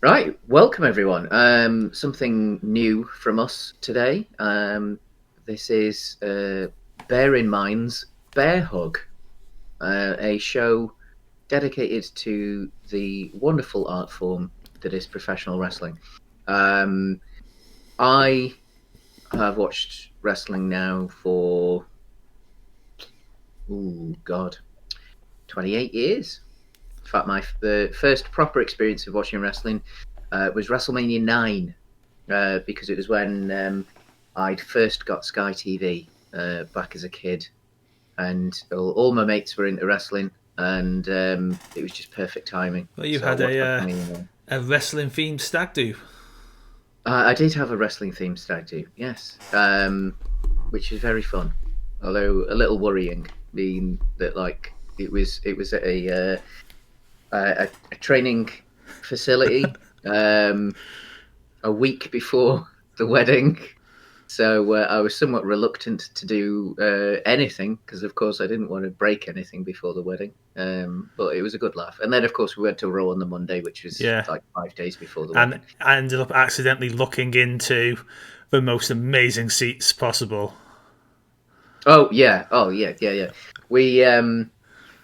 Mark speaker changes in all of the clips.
Speaker 1: Right, welcome everyone. Something new from us today. This is Bear in Mind's Bear Hug, a show dedicated to the wonderful art form that is professional wrestling. I have watched wrestling now for, 28 years. In fact, the first proper experience of watching wrestling was Wrestlemania 9, because it was when I'd first got Sky TV back as a kid, and all my mates were into wrestling, and it was just perfect timing.
Speaker 2: Well, you had a wrestling themed stag do.
Speaker 1: I did have a wrestling themed stag do, yes, which was very fun, although a little worrying, being that it was at a training facility a week before the wedding, so I was somewhat reluctant to do anything because, of course, I didn't want to break anything before the wedding. But it was a good laugh, and then, of course, we went to Raw on the Monday, which was like 5 days before the wedding.
Speaker 2: And I ended up accidentally looking into the most amazing seats possible.
Speaker 1: Oh yeah. We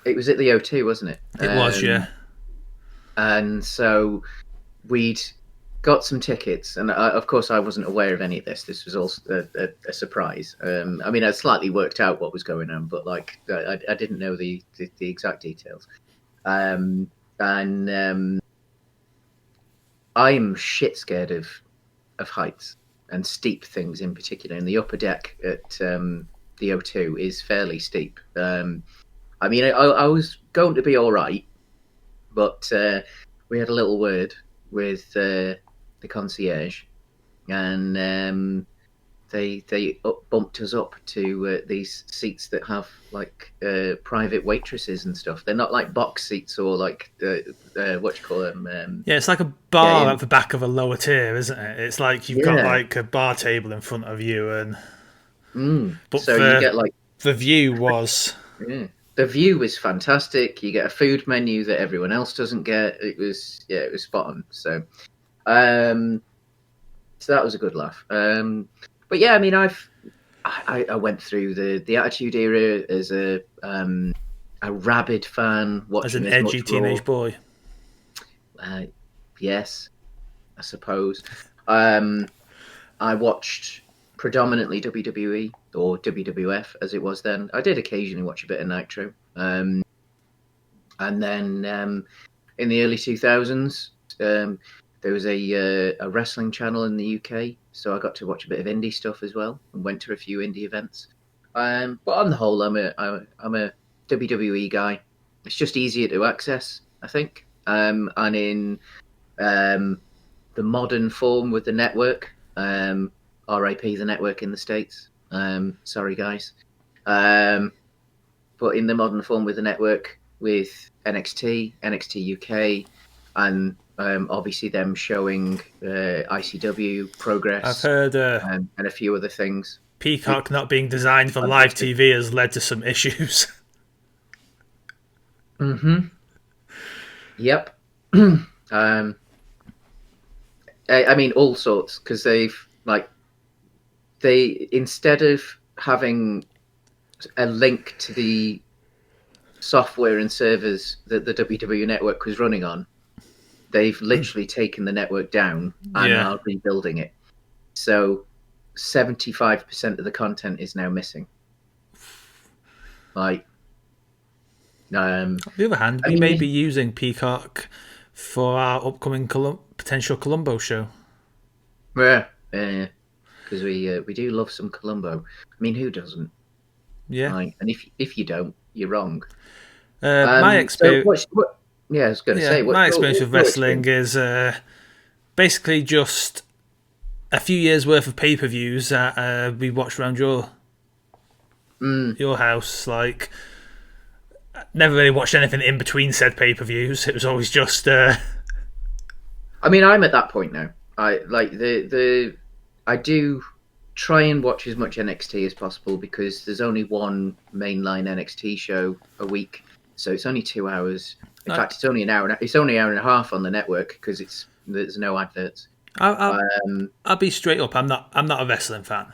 Speaker 1: it was at the O2, wasn't it?
Speaker 2: It was, yeah.
Speaker 1: And so we'd got some tickets, and of course I wasn't aware of any of this. This was also a surprise. I mean, I'd slightly worked out what was going on, but I didn't know the exact details. And I'm shit scared of heights and steep things in particular. And the upper deck at the O2 is fairly steep. I mean, I was going to be all right, but we had a little word with the concierge, and they bumped us up to these seats that have private waitresses and stuff. They're not like box seats or what you call them.
Speaker 2: Yeah, it's like a bar at the back of a lower tier, isn't it? It's like you've got like a bar table in front of you, and
Speaker 1: but so you get
Speaker 2: the view was.
Speaker 1: Yeah. The view was fantastic. You get a food menu that everyone else doesn't get. It was spot on. So that was a good laugh. But yeah, I mean, I went through the Attitude Era as a rabid fan, watching
Speaker 2: as an edgy teenage boy.
Speaker 1: Yes, I suppose. I watched predominantly WWE or WWF as it was then. I did occasionally watch a bit of Nitro. And then in the early 2000s, there was a wrestling channel in the UK, so I got to watch a bit of indie stuff as well, and went to a few indie events. But on the whole, I'm a WWE guy. It's just easier to access, I think. And in the modern form with the network, RIP the network in the States. Sorry, guys. But in the modern form with the network, with NXT UK, and obviously them showing ICW Progress.
Speaker 2: I've heard
Speaker 1: and a few other things.
Speaker 2: Peacock not being designed for live TV has led to some issues.
Speaker 1: Mm-hmm. Yep. I mean, all sorts, because they instead of having a link to the software and servers that the WWE network was running on, they've literally taken the network down and are rebuilding it. So 75% of the content is now missing. On
Speaker 2: the other hand, we may be using Peacock for our upcoming potential Columbo show.
Speaker 1: Yeah, because we do love some Columbo. I mean, who doesn't?
Speaker 2: Yeah.
Speaker 1: And if you don't, you're wrong.
Speaker 2: My experience.
Speaker 1: I was going to say.
Speaker 2: My experience with wrestling is basically just a few years worth of pay-per-views that we watched around your house. Like, never really watched anything in between said pay-per-views. It was always just.
Speaker 1: I mean, I'm at that point now. I do try and watch as much NXT as possible because there's only one mainline NXT show a week, so it's only 2 hours. In fact, it's only an hour. It's only an hour and a half on the network because it's there's no adverts.
Speaker 2: I'll be straight up. I'm not a wrestling fan,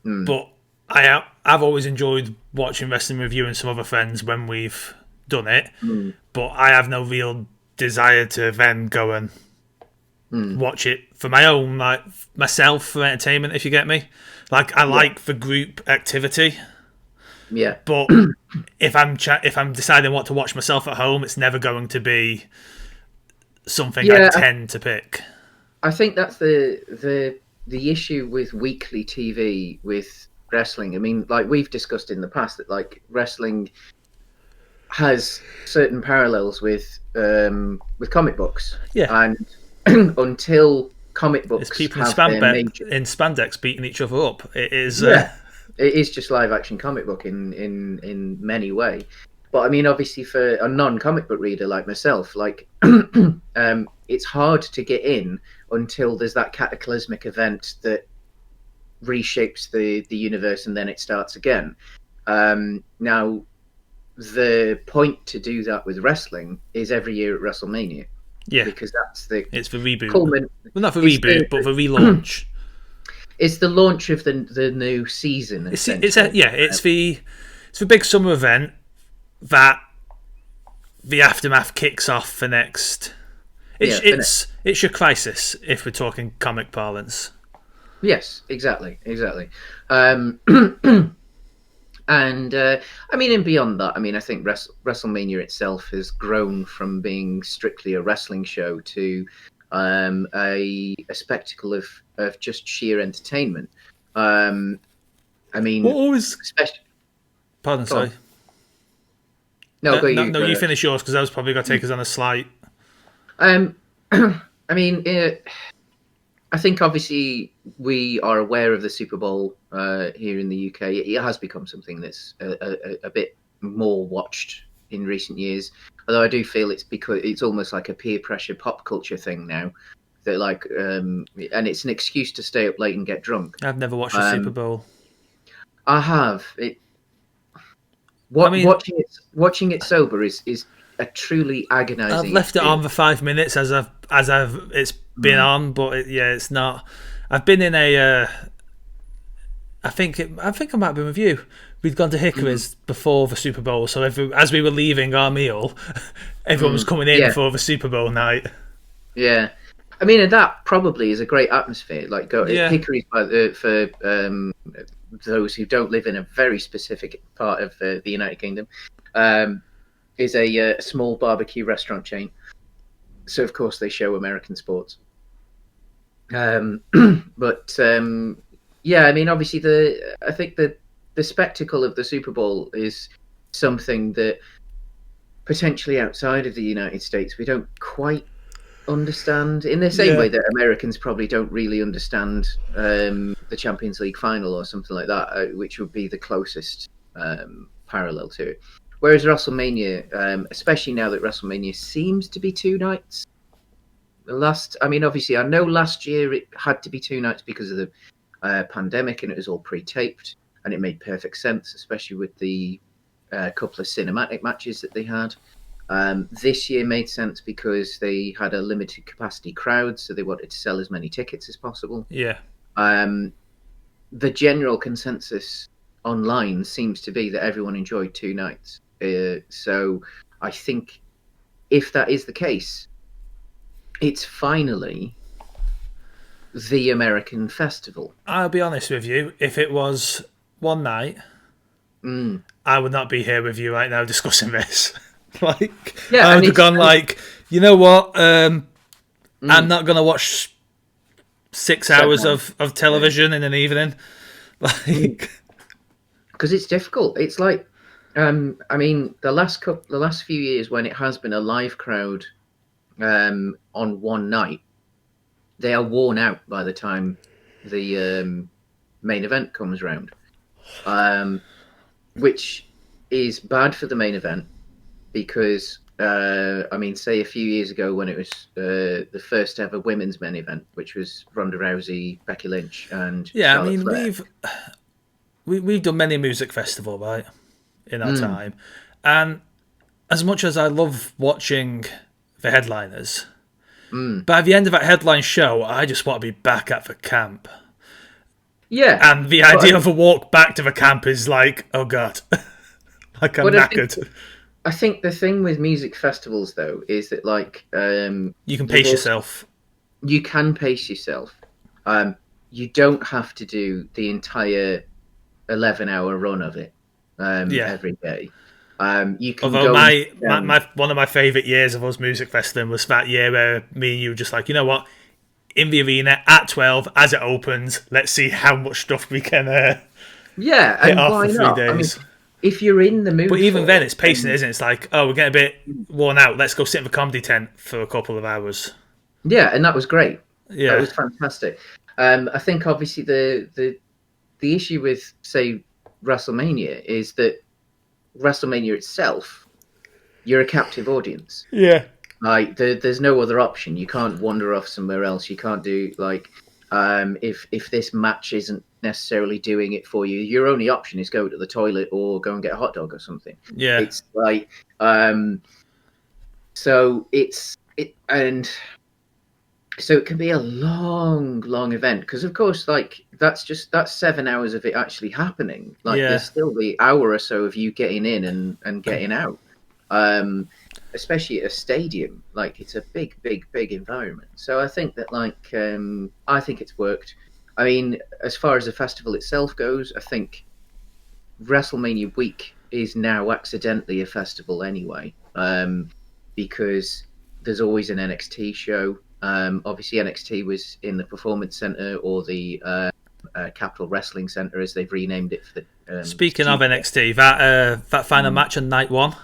Speaker 1: Mm.
Speaker 2: but I've always enjoyed watching wrestling with you and some other friends when we've done it.
Speaker 1: Mm.
Speaker 2: But I have no real desire to then go and watch it for my own, like myself, for entertainment. If you get me, like I like the group activity.
Speaker 1: Yeah.
Speaker 2: But if I'm deciding what to watch myself at home, it's never going to be something I tend to pick.
Speaker 1: I think that's the issue with weekly TV with wrestling. I mean, like we've discussed in the past that like wrestling has certain parallels with comic books.
Speaker 2: Yeah.
Speaker 1: And until comic books
Speaker 2: it's people
Speaker 1: have their major...
Speaker 2: in spandex beating each other up. It is
Speaker 1: it is just live action comic book in many ways. But I mean, obviously, for a non-comic book reader like myself, like it's hard to get in until there's that cataclysmic event that reshapes the universe, and then it starts again. Now, the point to do that with wrestling is every year at WrestleMania.
Speaker 2: Yeah,
Speaker 1: because
Speaker 2: it's the reboot.
Speaker 1: Well,
Speaker 2: not the reboot, but the relaunch.
Speaker 1: It's the launch of the new season.
Speaker 2: It's the big summer event that the aftermath kicks off for next. It's your crisis if we're talking comic parlance.
Speaker 1: Yes, exactly. And I mean, and beyond that, I mean, I think WrestleMania itself has grown from being strictly a wrestling show to a spectacle of just sheer entertainment. I mean,
Speaker 2: especially. Pardon, sorry.
Speaker 1: No,
Speaker 2: you finish yours because I was probably going to take us on a slight.
Speaker 1: I mean, I think obviously we are aware of the Super Bowl here in the UK. It has become something that's a bit more watched in recent years. Although I do feel it's because it's almost like a peer pressure pop culture thing now. That like, and it's an excuse to stay up late and get drunk.
Speaker 2: I've never watched a Super Bowl.
Speaker 1: I have. Watching it sober is a truly agonising.
Speaker 2: I've left it on for 5 minutes as it's been on, but it's not. I've been in a. I think I might have been with you. We'd gone to Hickory's before the Super Bowl, so as we were leaving our meal, everyone was coming in for the Super Bowl night.
Speaker 1: Yeah, I mean, and that probably is a great atmosphere. Like Hickory's for those who don't live in a very specific part of the United Kingdom, is a small barbecue restaurant chain. So of course they show American sports. But I mean, obviously I think the spectacle of the Super Bowl is something that potentially outside of the United States we don't quite understand in the same way that Americans probably don't really understand the Champions League final or something like that, which would be the closest parallel to it. Whereas WrestleMania, especially now that WrestleMania seems to be 2 nights. Obviously, I know last year it had to be 2 nights because of the pandemic, and it was all pre-taped, and it made perfect sense, especially with the couple of cinematic matches that they had. This year made sense because they had a limited capacity crowd, so they wanted to sell as many tickets as possible.
Speaker 2: Yeah.
Speaker 1: The general consensus online seems to be that everyone enjoyed 2 nights. So I think if that is the case, it's finally the American festival.
Speaker 2: I'll be honest with you, if it was 1 night, I would not be here with you right now discussing this. I would have gone like, you know what? I'm not going to watch 6 hours of television in an evening.
Speaker 1: Because it's difficult. It's like, I mean, the last few years when it has been a live crowd on 1 night, they are worn out by the time the main event comes round, which is bad for the main event because, I mean, say a few years ago when it was the first ever women's main event, which was Ronda Rousey, Becky Lynch, and Charlotte Flair.
Speaker 2: We've done many music festival, right, in our time, and as much as I love watching the headliners, By the end of that headline show, I just want to be back at the camp.
Speaker 1: Yeah.
Speaker 2: And the idea of a walk back to the camp is like, oh god, like I'm knackered.
Speaker 1: I think the thing with music festivals, though, is that like
Speaker 2: you can pace yourself.
Speaker 1: You can pace yourself. You don't have to do the entire 11-hour run of it every day. You can.
Speaker 2: Although my one of my favourite years of us music festival was that year where me and you were just like, you know what, in the arena at 12 as it opens, let's see how much stuff we can
Speaker 1: hit
Speaker 2: off for 3 days.
Speaker 1: I mean, if you're in the mood,
Speaker 2: but even then, it's pacing, isn't it? It's like, oh, we're getting a bit worn out. Let's go sit in the comedy tent for a couple of hours.
Speaker 1: Yeah, and that was great.
Speaker 2: Yeah,
Speaker 1: that was fantastic. I think obviously the issue with, say, WrestleMania is that WrestleMania itself, you're a captive audience.
Speaker 2: Yeah.
Speaker 1: Like there's no other option. You can't wander off somewhere else. You can't do like if this match isn't necessarily doing it for you, your only option is go to the toilet or go and get a hot dog or something.
Speaker 2: Yeah.
Speaker 1: It's like so it can be a long event because of course like that's 7 hours of it actually happening. Like there's still the hour or so of you getting in and getting out. Especially at a stadium, like it's a big environment. So I think that I think it's worked. I mean, as far as the festival itself goes, I think WrestleMania week is now accidentally a festival anyway, because there's always an NXT show. Obviously, NXT was in the Performance Center or the Capital Wrestling Center, as they've renamed it for the.
Speaker 2: Speaking of NXT, that final match on night one.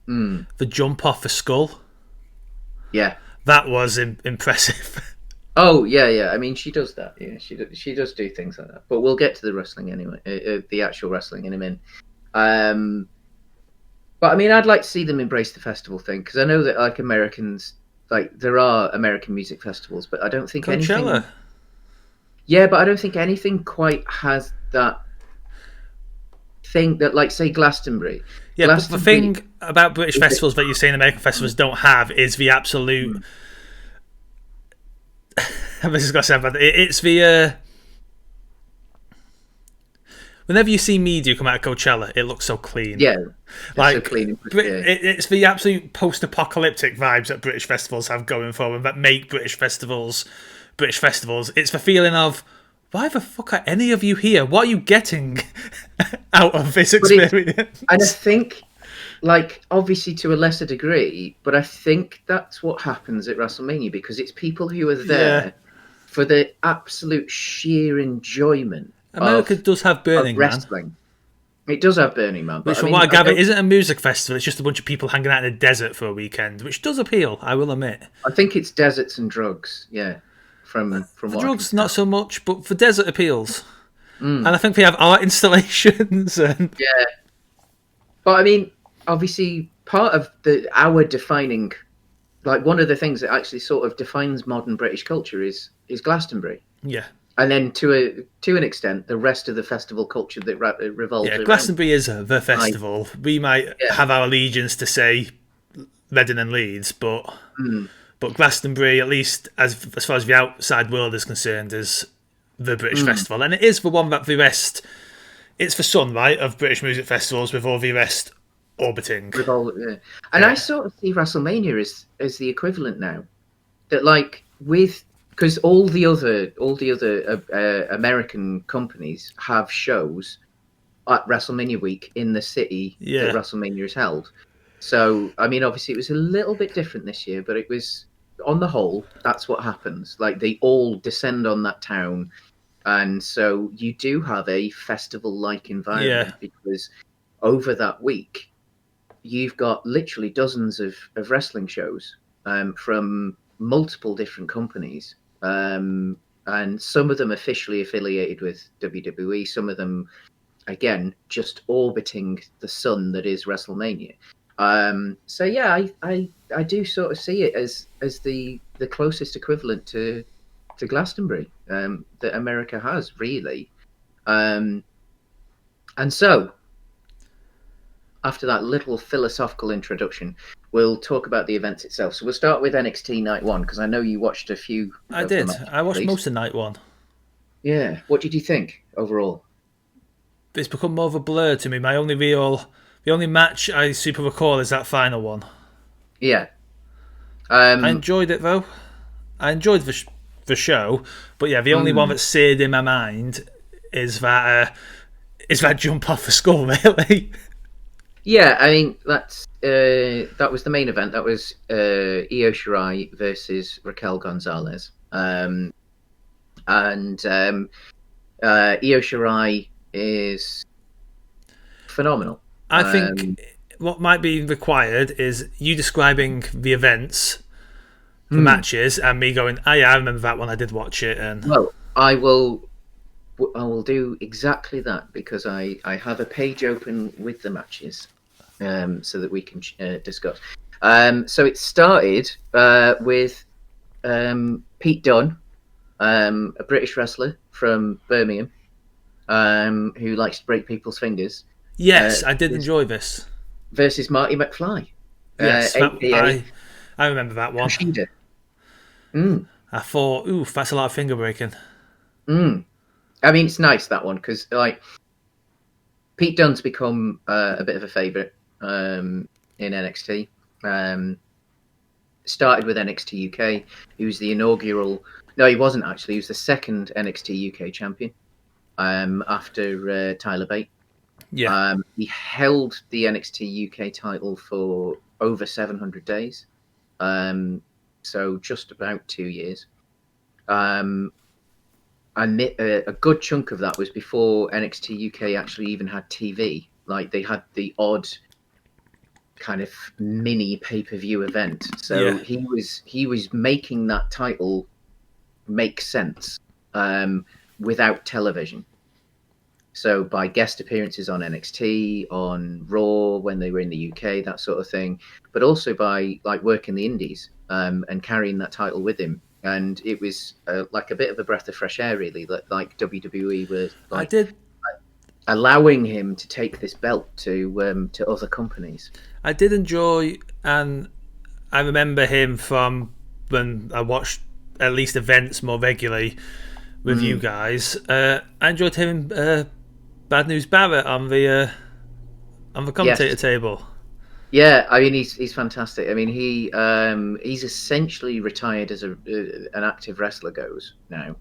Speaker 2: The jump off the skull. Yeah. That was impressive.
Speaker 1: Oh, yeah. I mean, she does that. Yeah, she does do things like that. But we'll get to the wrestling anyway, the actual wrestling in a minute. But I mean, I'd like to see them embrace the festival thing because I know that like Americans, like there are American music festivals, but I don't think
Speaker 2: Coachella.
Speaker 1: Anything. Yeah, but I don't think anything quite has that thing that, like, say, Glastonbury.
Speaker 2: Yeah, but the thing about British festivals that you say American festivals don't have is the absolute. This is going to sound bad. It's the. Whenever you see media come out of Coachella, it looks so clean.
Speaker 1: Yeah,
Speaker 2: like
Speaker 1: so clean.
Speaker 2: It's the absolute post-apocalyptic vibes that British festivals have going for them that make British festivals. It's the feeling of, why the fuck are any of you here? What are you getting out of this experience?
Speaker 1: And I think, like, obviously to a lesser degree, but I think that's what happens at WrestleMania because it's people who are there for the absolute sheer enjoyment.
Speaker 2: America does have Burning Man.
Speaker 1: Wrestling. It does have Burning Man.
Speaker 2: Which, from what I gather, isn't a music festival. It's just a bunch of people hanging out in the desert for a weekend, which does appeal, I will admit.
Speaker 1: I think it's deserts and drugs, yeah. From what
Speaker 2: drugs, not so much, but for desert appeals. And I think we have art installations. And...
Speaker 1: Yeah. But I mean, obviously, part of our defining, like one of the things that actually sort of defines modern British culture is Glastonbury.
Speaker 2: Yeah.
Speaker 1: And then to an extent, the rest of the festival culture that revolves around.
Speaker 2: Glastonbury is the festival. We might have our allegiance to, say, Reading and Leeds, but Glastonbury, at least as far as the outside world is concerned, is the British festival. And it is the one that the rest... It's the sun, right, of British music festivals with all the rest orbiting.
Speaker 1: And I sort of see WrestleMania as the equivalent now. That, like, with... Because all the other American companies have shows at WrestleMania week in the city that WrestleMania is held. So, I mean, obviously it was a little bit different this year, but it was, on the whole, that's what happens. Like, they all descend on that town. And so you do have a festival-like environment because over that week, you've got literally dozens of wrestling shows from multiple different companies. And some of them officially affiliated with WWE, some of them, again, just orbiting the sun that is WrestleMania. So yeah, I do sort of see it as the closest equivalent to Glastonbury that America has, really. And so, after that little philosophical introduction, we'll talk about the events itself. So we'll start with NXT Night 1, because I know you watched a few
Speaker 2: I
Speaker 1: of the
Speaker 2: did.
Speaker 1: matches,
Speaker 2: I
Speaker 1: at
Speaker 2: watched
Speaker 1: least.
Speaker 2: most of night one.
Speaker 1: Yeah. What did you think overall?
Speaker 2: It's become more of a blur to me. The only match I super recall is that final one.
Speaker 1: Yeah.
Speaker 2: I
Speaker 1: Um,
Speaker 2: enjoyed it though. I enjoyed the show, but yeah, the only one
Speaker 1: mm,
Speaker 2: that's seared in my mind is that jump off the skull. Really,
Speaker 1: yeah, I mean, that was the main event. That was Io Shirai versus Raquel Gonzalez. And Io Shirai is phenomenal.
Speaker 2: I think
Speaker 1: Um,
Speaker 2: what might be required is you describing the events, the
Speaker 1: hmm.
Speaker 2: matches, and me going, "Oh yeah, I remember that one. I did watch it." And
Speaker 1: Well, I will do exactly that, because I have a page open with the matches, so that we can discuss. So it started with Pete Dunne, a British wrestler from Birmingham, who likes to break people's fingers, uh,
Speaker 2: yes, I did enjoy this.
Speaker 1: versus Marty McFly,
Speaker 2: Yes,
Speaker 1: aka
Speaker 2: I remember that one.
Speaker 1: Kushida. Mm,
Speaker 2: I thought, oof, that's a lot of finger breaking.
Speaker 1: mm. I mean, it's nice, that one, because like Pete Dunne's become a bit of a favourite in NXT. Um, Started with NXT UK. He was the inaugural. No, he wasn't actually. He was the second NXT UK champion after Tyler Bate.
Speaker 2: Yeah,
Speaker 1: He held the NXT UK title for over 700 days, so just about 2 years. Um, and a good chunk of that was before NXT UK actually even had TV. Like, they had the odd kind of mini pay-per-view event. So
Speaker 2: yeah,
Speaker 1: he was making that title make sense without television. So by guest appearances on NXT, on Raw when they were in the UK, that sort of thing, but also by like working the Indies and carrying that title with him. And it was like a bit of a breath of fresh air, really. Like WWE were
Speaker 2: I
Speaker 1: like
Speaker 2: did.
Speaker 1: allowing him to take this belt to other companies.
Speaker 2: I did enjoy, and I remember him from when I watched at least events more regularly with you
Speaker 1: Mm,
Speaker 2: guys. I enjoyed him, Bad News Barrett on the commentator
Speaker 1: yes.
Speaker 2: table.
Speaker 1: Yeah, I mean he's fantastic. I mean he's essentially retired as an active wrestler goes now.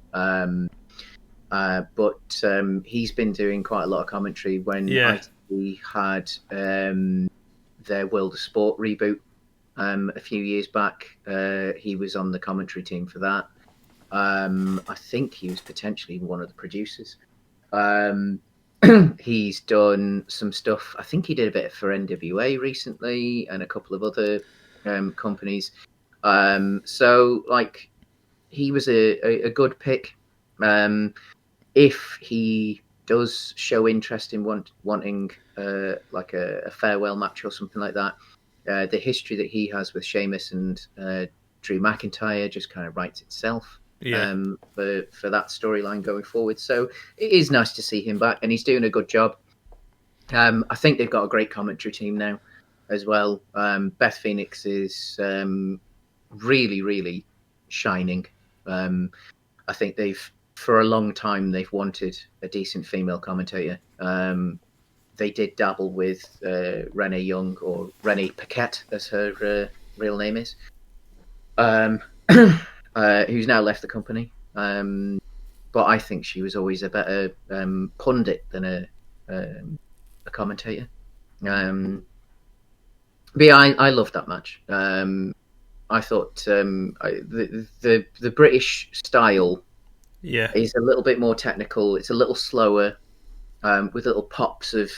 Speaker 1: But he's been doing quite a lot of commentary. When
Speaker 2: Yeah,
Speaker 1: ITV had their World of Sport reboot a few years back, he was on the commentary team for that. I think he was potentially one of the producers. Um, he's done some stuff. I think he did a bit for NWA recently and a couple of other companies. So, like, he was a good pick. If he does show interest in wanting like a farewell match or something like that, the history that he has with Sheamus and Drew McIntyre just kind of writes itself
Speaker 2: yeah.
Speaker 1: for that storyline going forward. So it is nice to see him back, and he's doing a good job. I think they've got a great commentary team now as well. Beth Phoenix is really, really shining. I think for a long time, they've wanted a decent female commentator. They did dabble with Renee Young, or Renee Paquette, as her real name is, um, who's now left the company. But I think she was always a better pundit than a commentator. But yeah, I loved that match. I thought the British style
Speaker 2: Yeah,
Speaker 1: is a little bit more technical. It's a little slower, with little pops of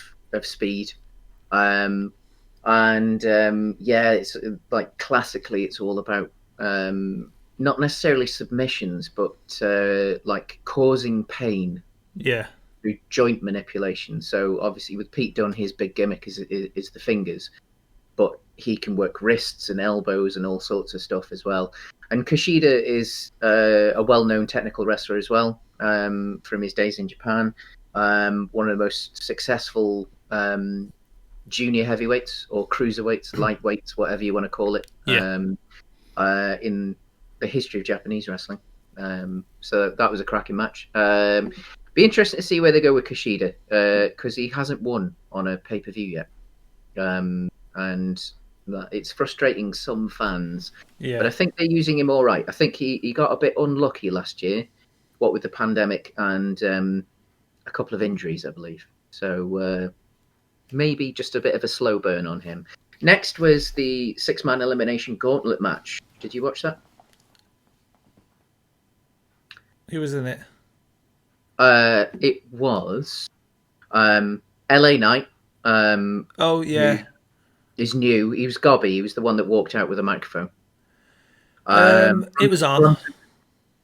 Speaker 1: speed. Um, and yeah, it's like classically, it's all about not necessarily submissions, but like causing pain
Speaker 2: yeah,
Speaker 1: through joint manipulation. So obviously, with Pete Dunne, his big gimmick is the fingers, but he can work wrists and elbows and all sorts of stuff as well. And Kushida is a well-known technical wrestler as well, from his days in Japan. One of the most successful junior heavyweights or cruiserweights, lightweights, whatever you want to call it,
Speaker 2: Yeah.
Speaker 1: in the history of Japanese wrestling. So that was a cracking match. Be interesting to see where they go with Kushida, because he hasn't won on a pay-per-view yet. And it's frustrating some fans.
Speaker 2: Yeah.
Speaker 1: But I think they're using him all right. I think he got a bit unlucky last year, what with the pandemic and a couple of injuries, I believe. So maybe just a bit of a slow burn on him. Next was the 6-man elimination gauntlet match. Did you watch that?
Speaker 2: Who was in it?
Speaker 1: It was LA Knight.
Speaker 2: Oh yeah.
Speaker 1: Is new. He was Gobby. He was the one that walked out with a microphone.
Speaker 2: It was on.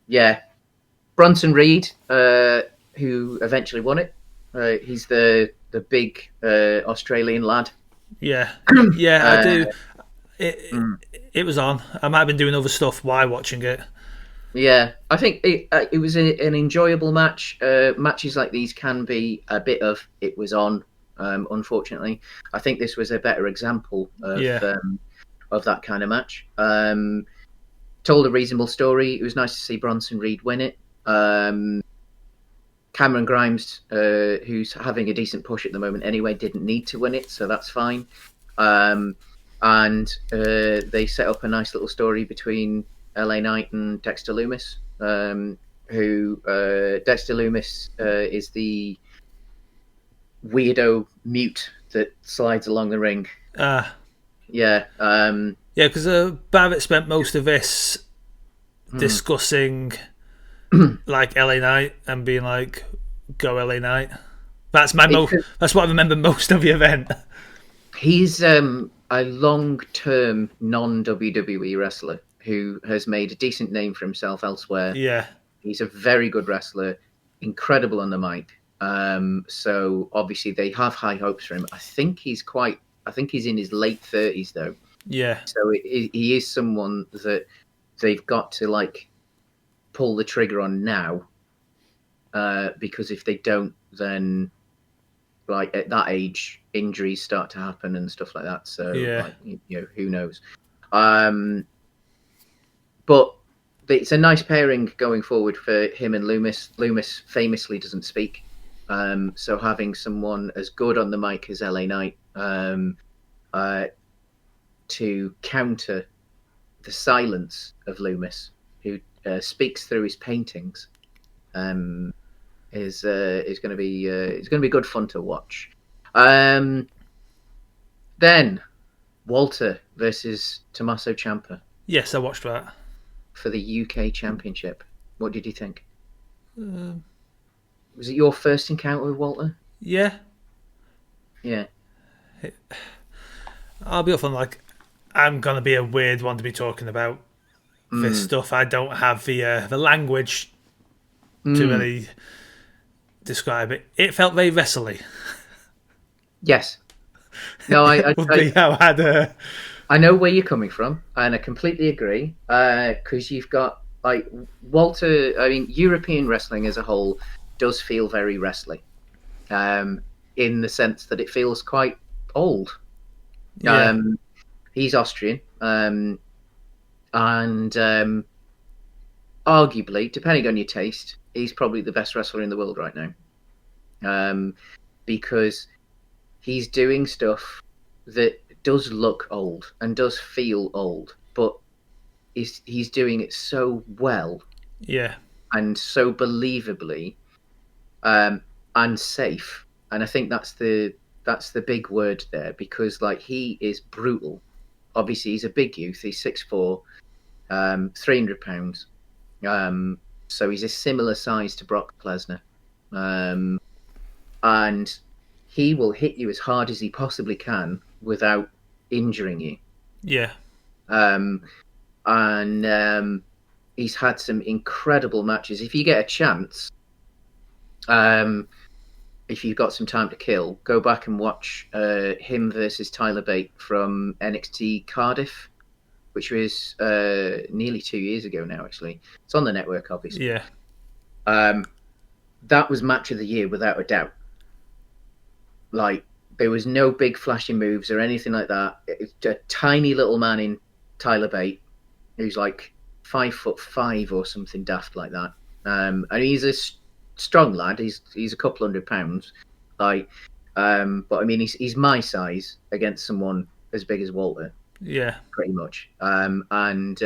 Speaker 1: Yeah. Bronson Reed, who eventually won it. He's the big Australian lad.
Speaker 2: Yeah. Yeah, I do. It was on. I might have been doing other stuff while watching it.
Speaker 1: Yeah, I think it was an enjoyable match. Matches like these can be a bit of it was on. Unfortunately, I think this was a better example of that kind of match. Told a reasonable story. It was nice to see Bronson Reed win it. Cameron Grimes, who's having a decent push at the moment anyway, didn't need to win it, so that's fine. And they set up a nice little story between LA Knight and Dexter Lumis, who Dexter Lumis is the weirdo mute that slides along the ring. Yeah.
Speaker 2: Yeah, because Barrett spent most of this discussing like LA Knight and being like, "Go LA Knight." That's that's what I remember most of the event.
Speaker 1: He's a long-term non-WWE wrestler who has made a decent name for himself elsewhere.
Speaker 2: Yeah,
Speaker 1: he's a very good wrestler, incredible on the mic. So obviously they have high hopes for him. I think he's in his late 30s though.
Speaker 2: Yeah.
Speaker 1: So he is someone that they've got to like pull the trigger on now, because if they don't, then like at that age, injuries start to happen and stuff like that. So who knows? But it's a nice pairing going forward for him and Lumis. Lumis famously doesn't speak, so having someone as good on the mic as LA Knight to counter the silence of Lumis, who speaks through his paintings, is going to be good fun to watch. Then Walter versus Tommaso Ciampa.
Speaker 2: Yes, I watched that
Speaker 1: for the UK Championship. What did you think? Was it your first encounter with Walter?
Speaker 2: Yeah.
Speaker 1: Yeah.
Speaker 2: I'll be upfront, like, I'm gonna be a weird one to be talking about this stuff. I don't have the language to really describe it. It felt very wrestly.
Speaker 1: Yes. No, I know where you're coming from, and I completely agree. Because you've got like Walter. I mean, European wrestling as a whole does feel very wrestly, in the sense that it feels quite old.
Speaker 2: Yeah.
Speaker 1: He's Austrian, and arguably, depending on your taste, he's probably the best wrestler in the world right now, because he's doing stuff that does look old and does feel old, but he's doing it so well, and so believably, and safe. And I think that's the big word there, because like he is brutal. Obviously, he's a big youth. He's 6'4", 300 pounds. So he's a similar size to Brock Lesnar, and he will hit you as hard as he possibly can without injuring you.
Speaker 2: Yeah.
Speaker 1: And he's had some incredible matches. If you get a chance, if you've got some time to kill, go back and watch him versus Tyler Bate from NXT Cardiff, which was nearly 2 years ago now, actually. It's on the network, obviously.
Speaker 2: Yeah.
Speaker 1: That was match of the year without a doubt. Like, There was no big flashing moves or anything like that. It's a tiny little man in Tyler Bate, who's like 5'5" or something daft like that. And he's a strong lad. He's a couple £100. Like, but I mean, he's my size against someone as big as Walter.
Speaker 2: Yeah,
Speaker 1: pretty much. And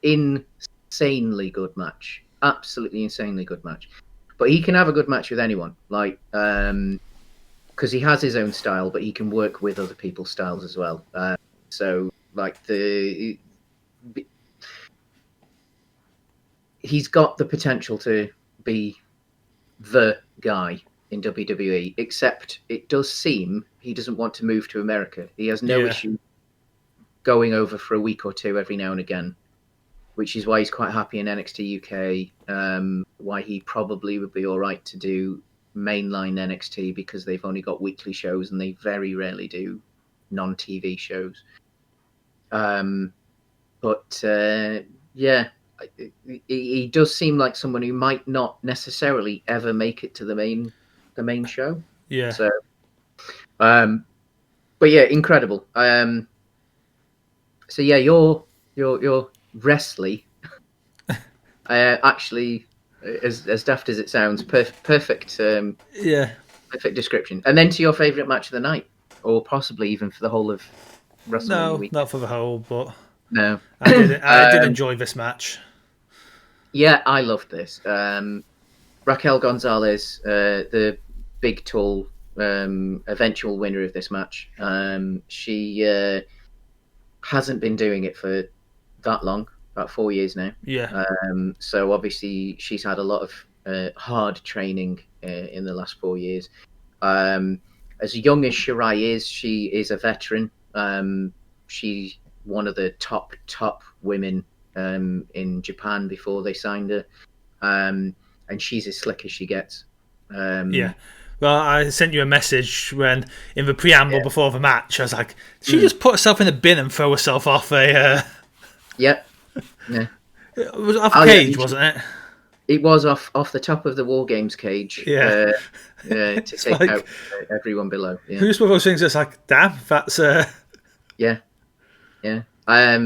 Speaker 1: insanely good match, absolutely insanely good match. But he can have a good match with anyone, like because he has his own style, but he can work with other people's styles as well. So like he's got the potential to be the guy in WWE, except it does seem he doesn't want to move to America. He has no issue going over for a week or two every now and again, which is why he's quite happy in NXT UK, why he probably would be all right to do mainline NXT, because they've only got weekly shows and they very rarely do non-TV shows. But he does seem like someone who might not necessarily ever make it to the main show.
Speaker 2: Yeah.
Speaker 1: So, but yeah, incredible. So yeah, your Wrestly, actually, as daft as it sounds, perfect. Perfect description. And then to your favourite match of the night, or possibly even for the whole of Wrestlemania week.
Speaker 2: Not for the whole, but
Speaker 1: no,
Speaker 2: I did enjoy this match.
Speaker 1: Yeah, I loved this. Raquel Gonzalez, the big, tall, eventual winner of this match. She hasn't been doing it for that long, about 4 years now.
Speaker 2: Yeah.
Speaker 1: So obviously she's had a lot of hard training in the last 4 years. As young as Shirai is, she is a veteran. She's one of the top women in Japan before they signed her. And she's as slick as she gets.
Speaker 2: Yeah. Well, I sent you a message when, in the preamble before the match, I was like, did she just put herself in a bin and throw herself off a...
Speaker 1: Yeah.
Speaker 2: It was off a cage, wasn't it?
Speaker 1: It was off the top of the War Games cage.
Speaker 2: Yeah.
Speaker 1: To take out everyone below. Yeah.
Speaker 2: Who's one of those things that's like, damn, that's...
Speaker 1: Yeah. I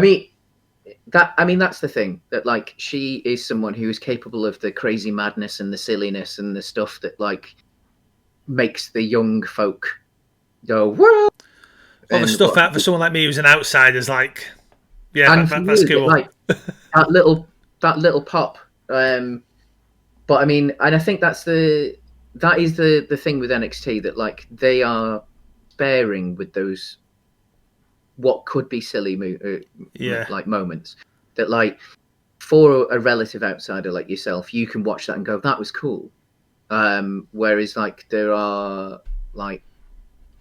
Speaker 1: mean, that's the thing, that like she is someone who is capable of the crazy madness and the silliness and the stuff that like makes the young folk go whoa.
Speaker 2: Well, the stuff that for someone like me who's an outsider is like, yeah, that's cool.
Speaker 1: Like, that little pop. But I mean, and I think that is the thing with NXT, that like they are sparing with those what could be silly like moments, that like for a relative outsider like yourself, you can watch that and go, that was cool. Whereas like there are like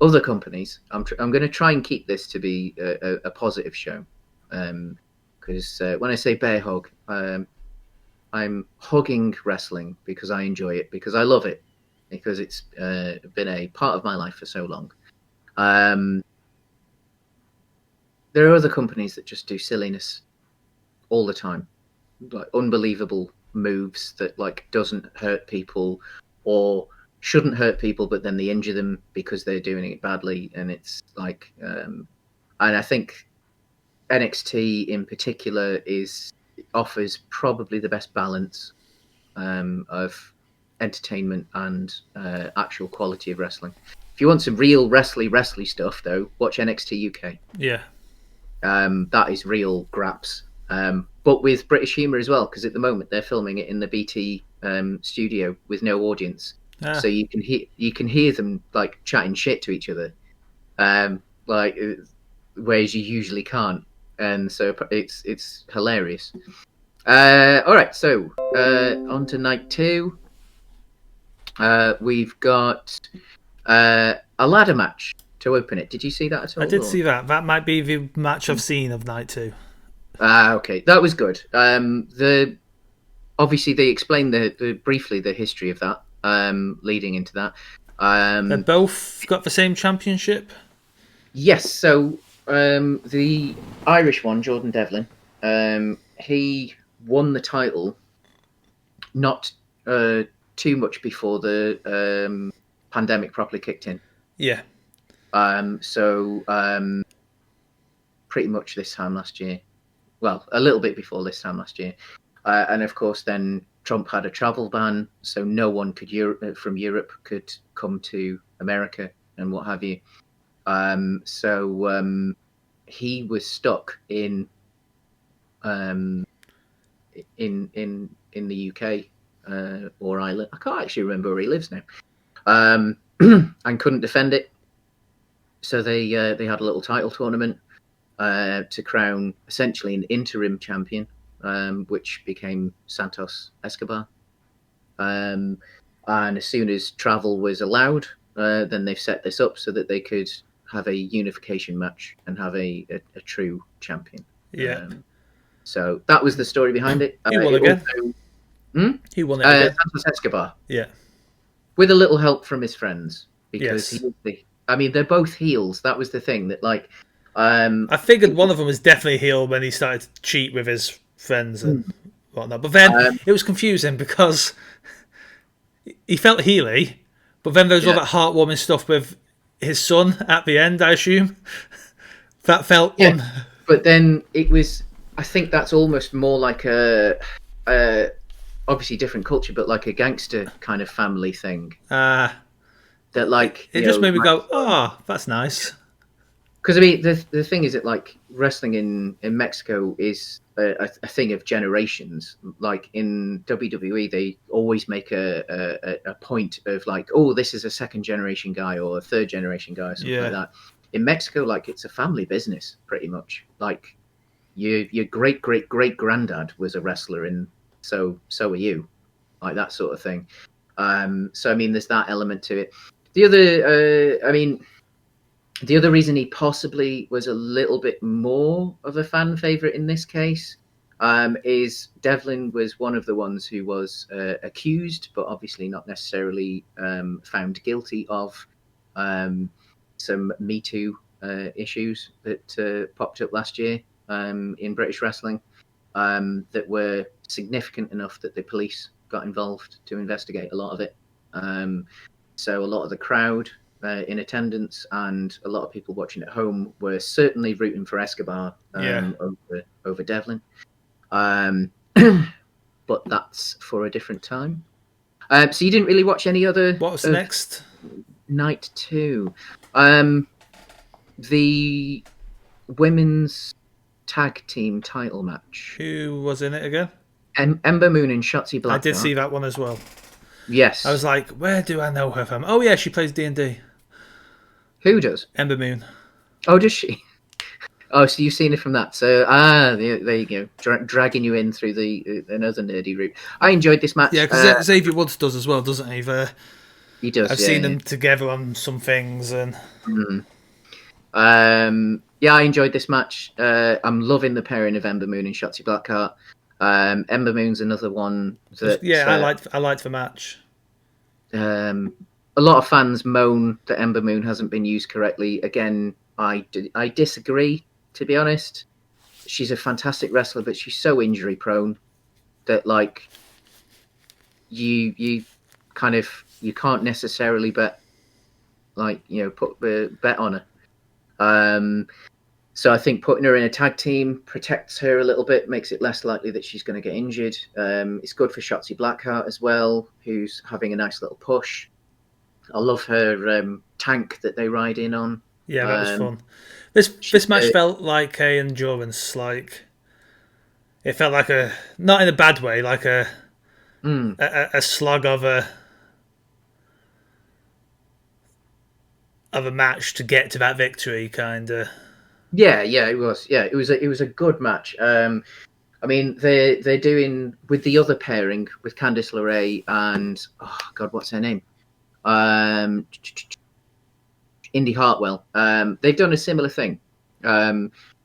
Speaker 1: other companies, I'm going to try and keep this to be a positive show, because when I say bear hug, I'm hugging wrestling because I enjoy it, because I love it, because it's been a part of my life for so long. There are other companies that just do silliness all the time, like unbelievable moves that like doesn't hurt people or shouldn't hurt people, but then they injure them because they're doing it badly. And it's like, and I think NXT in particular offers probably the best balance of entertainment and actual quality of wrestling. If you want some real wrestly stuff, though, watch NXT UK.
Speaker 2: Yeah.
Speaker 1: That is real graps, but with British humour as well, because at the moment they're filming it in the BT studio with no audience, so you can hear them like chatting shit to each other, like whereas you usually can't, and so it's hilarious. All right, so on to night 2. We've got a ladder match to open it. Did you see that at all?
Speaker 2: I did see that. That might be the match I've seen of night 2.
Speaker 1: Okay, that was good. Obviously they explained briefly the history of that, leading into that.
Speaker 2: They both got the same championship?
Speaker 1: Yes, so the Irish one, Jordan Devlin, he won the title not too much before the pandemic properly kicked in.
Speaker 2: Yeah.
Speaker 1: So pretty much this time last year. Well, a little bit before this time last year. And of course, then Trump had a travel ban, so no one from Europe could come to America and what have you. So he was stuck in the UK or Ireland. I can't actually remember where he lives now, and couldn't defend it. So they had a little title tournament to crown essentially an interim champion, which became Santos Escobar. And as soon as travel was allowed, then they've set this up so that they could have a unification match and have a true champion.
Speaker 2: Yeah.
Speaker 1: So that was the story behind it.
Speaker 2: He won again. He won it again.
Speaker 1: Santos Escobar.
Speaker 2: Yeah.
Speaker 1: With a little help from his friends. Because
Speaker 2: yes.
Speaker 1: they're both heels. That was the thing that, like...
Speaker 2: I figured one of them was definitely heel when he started to cheat with his friends and whatnot. But then it was confusing because he felt heely, but then there was all that heartwarming stuff with his son at the end, I assume. That felt...
Speaker 1: But then it was... I think that's almost more like obviously different culture, but like a gangster kind of family thing. That like...
Speaker 2: It just made me go, that's nice.
Speaker 1: Because I mean, the thing is that like wrestling in Mexico is a thing of generations. Like in WWE, they always make a point of like, oh, this is a second generation guy or a third generation guy or something like that. In Mexico, like it's a family business pretty much. Like your great granddad was a wrestler, and so are you, like that sort of thing. So I mean, there's that element to it. The other reason he possibly was a little bit more of a fan favorite in this case is Devlin was one of the ones who was accused, but obviously not necessarily found guilty of some Me Too issues that popped up last year in British wrestling that were significant enough that the police got involved to investigate a lot of it. So a lot of the crowd in attendance and a lot of people watching at home were certainly rooting for Escobar over Devlin. But that's for a different time. So you didn't really watch any other...
Speaker 2: What's next?
Speaker 1: Night 2. The women's tag team title match.
Speaker 2: Who was in it again?
Speaker 1: Ember Moon and Shotzi Blackheart.
Speaker 2: I did see that one as well.
Speaker 1: Yes.
Speaker 2: I was like, where do I know her from? Oh yeah, she plays D&D.
Speaker 1: Who does?
Speaker 2: Ember Moon.
Speaker 1: Oh, does she? Oh, so you've seen it from that. So, there you go. Dragging you in through another nerdy route. I enjoyed this match.
Speaker 2: Yeah, because Xavier Woods does as well, doesn't he?
Speaker 1: He does,
Speaker 2: I've seen them together on some things. And
Speaker 1: yeah, I enjoyed this match. I'm loving the pairing of Ember Moon and Shotzi Blackheart. Ember Moon's another one that...
Speaker 2: Yeah, I liked the match.
Speaker 1: A lot of fans moan that Ember Moon hasn't been used correctly. Again, I disagree, to be honest. She's a fantastic wrestler, but she's so injury prone that like you can't necessarily bet on her. So I think putting her in a tag team protects her a little bit, makes it less likely that she's going to get injured. It's good for Shotzi Blackheart as well, who's having a nice little push. I love her tank that they ride in on.
Speaker 2: Yeah, that was fun. This match felt like a endurance, like it felt like not in a bad way, like a slug of a match to get to that victory, kind of.
Speaker 1: Yeah, it was. Yeah, it was a good match. I mean, they're doing with the other pairing with Candice LeRae and what's her name? Indy Hartwell. They've done a similar thing.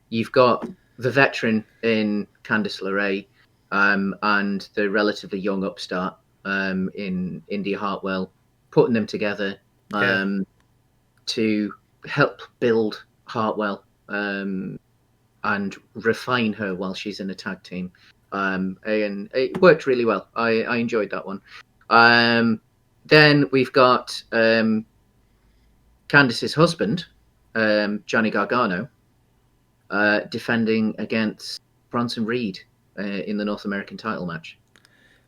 Speaker 1: You've got the veteran in Candice LeRae and the relatively young upstart in Indy Hartwell, putting them together to help build Hartwell and refine her while she's in a tag team. And it worked really well. I enjoyed that one. Then we've got Candice's husband, Johnny Gargano, defending against Bronson Reed in the North American title match.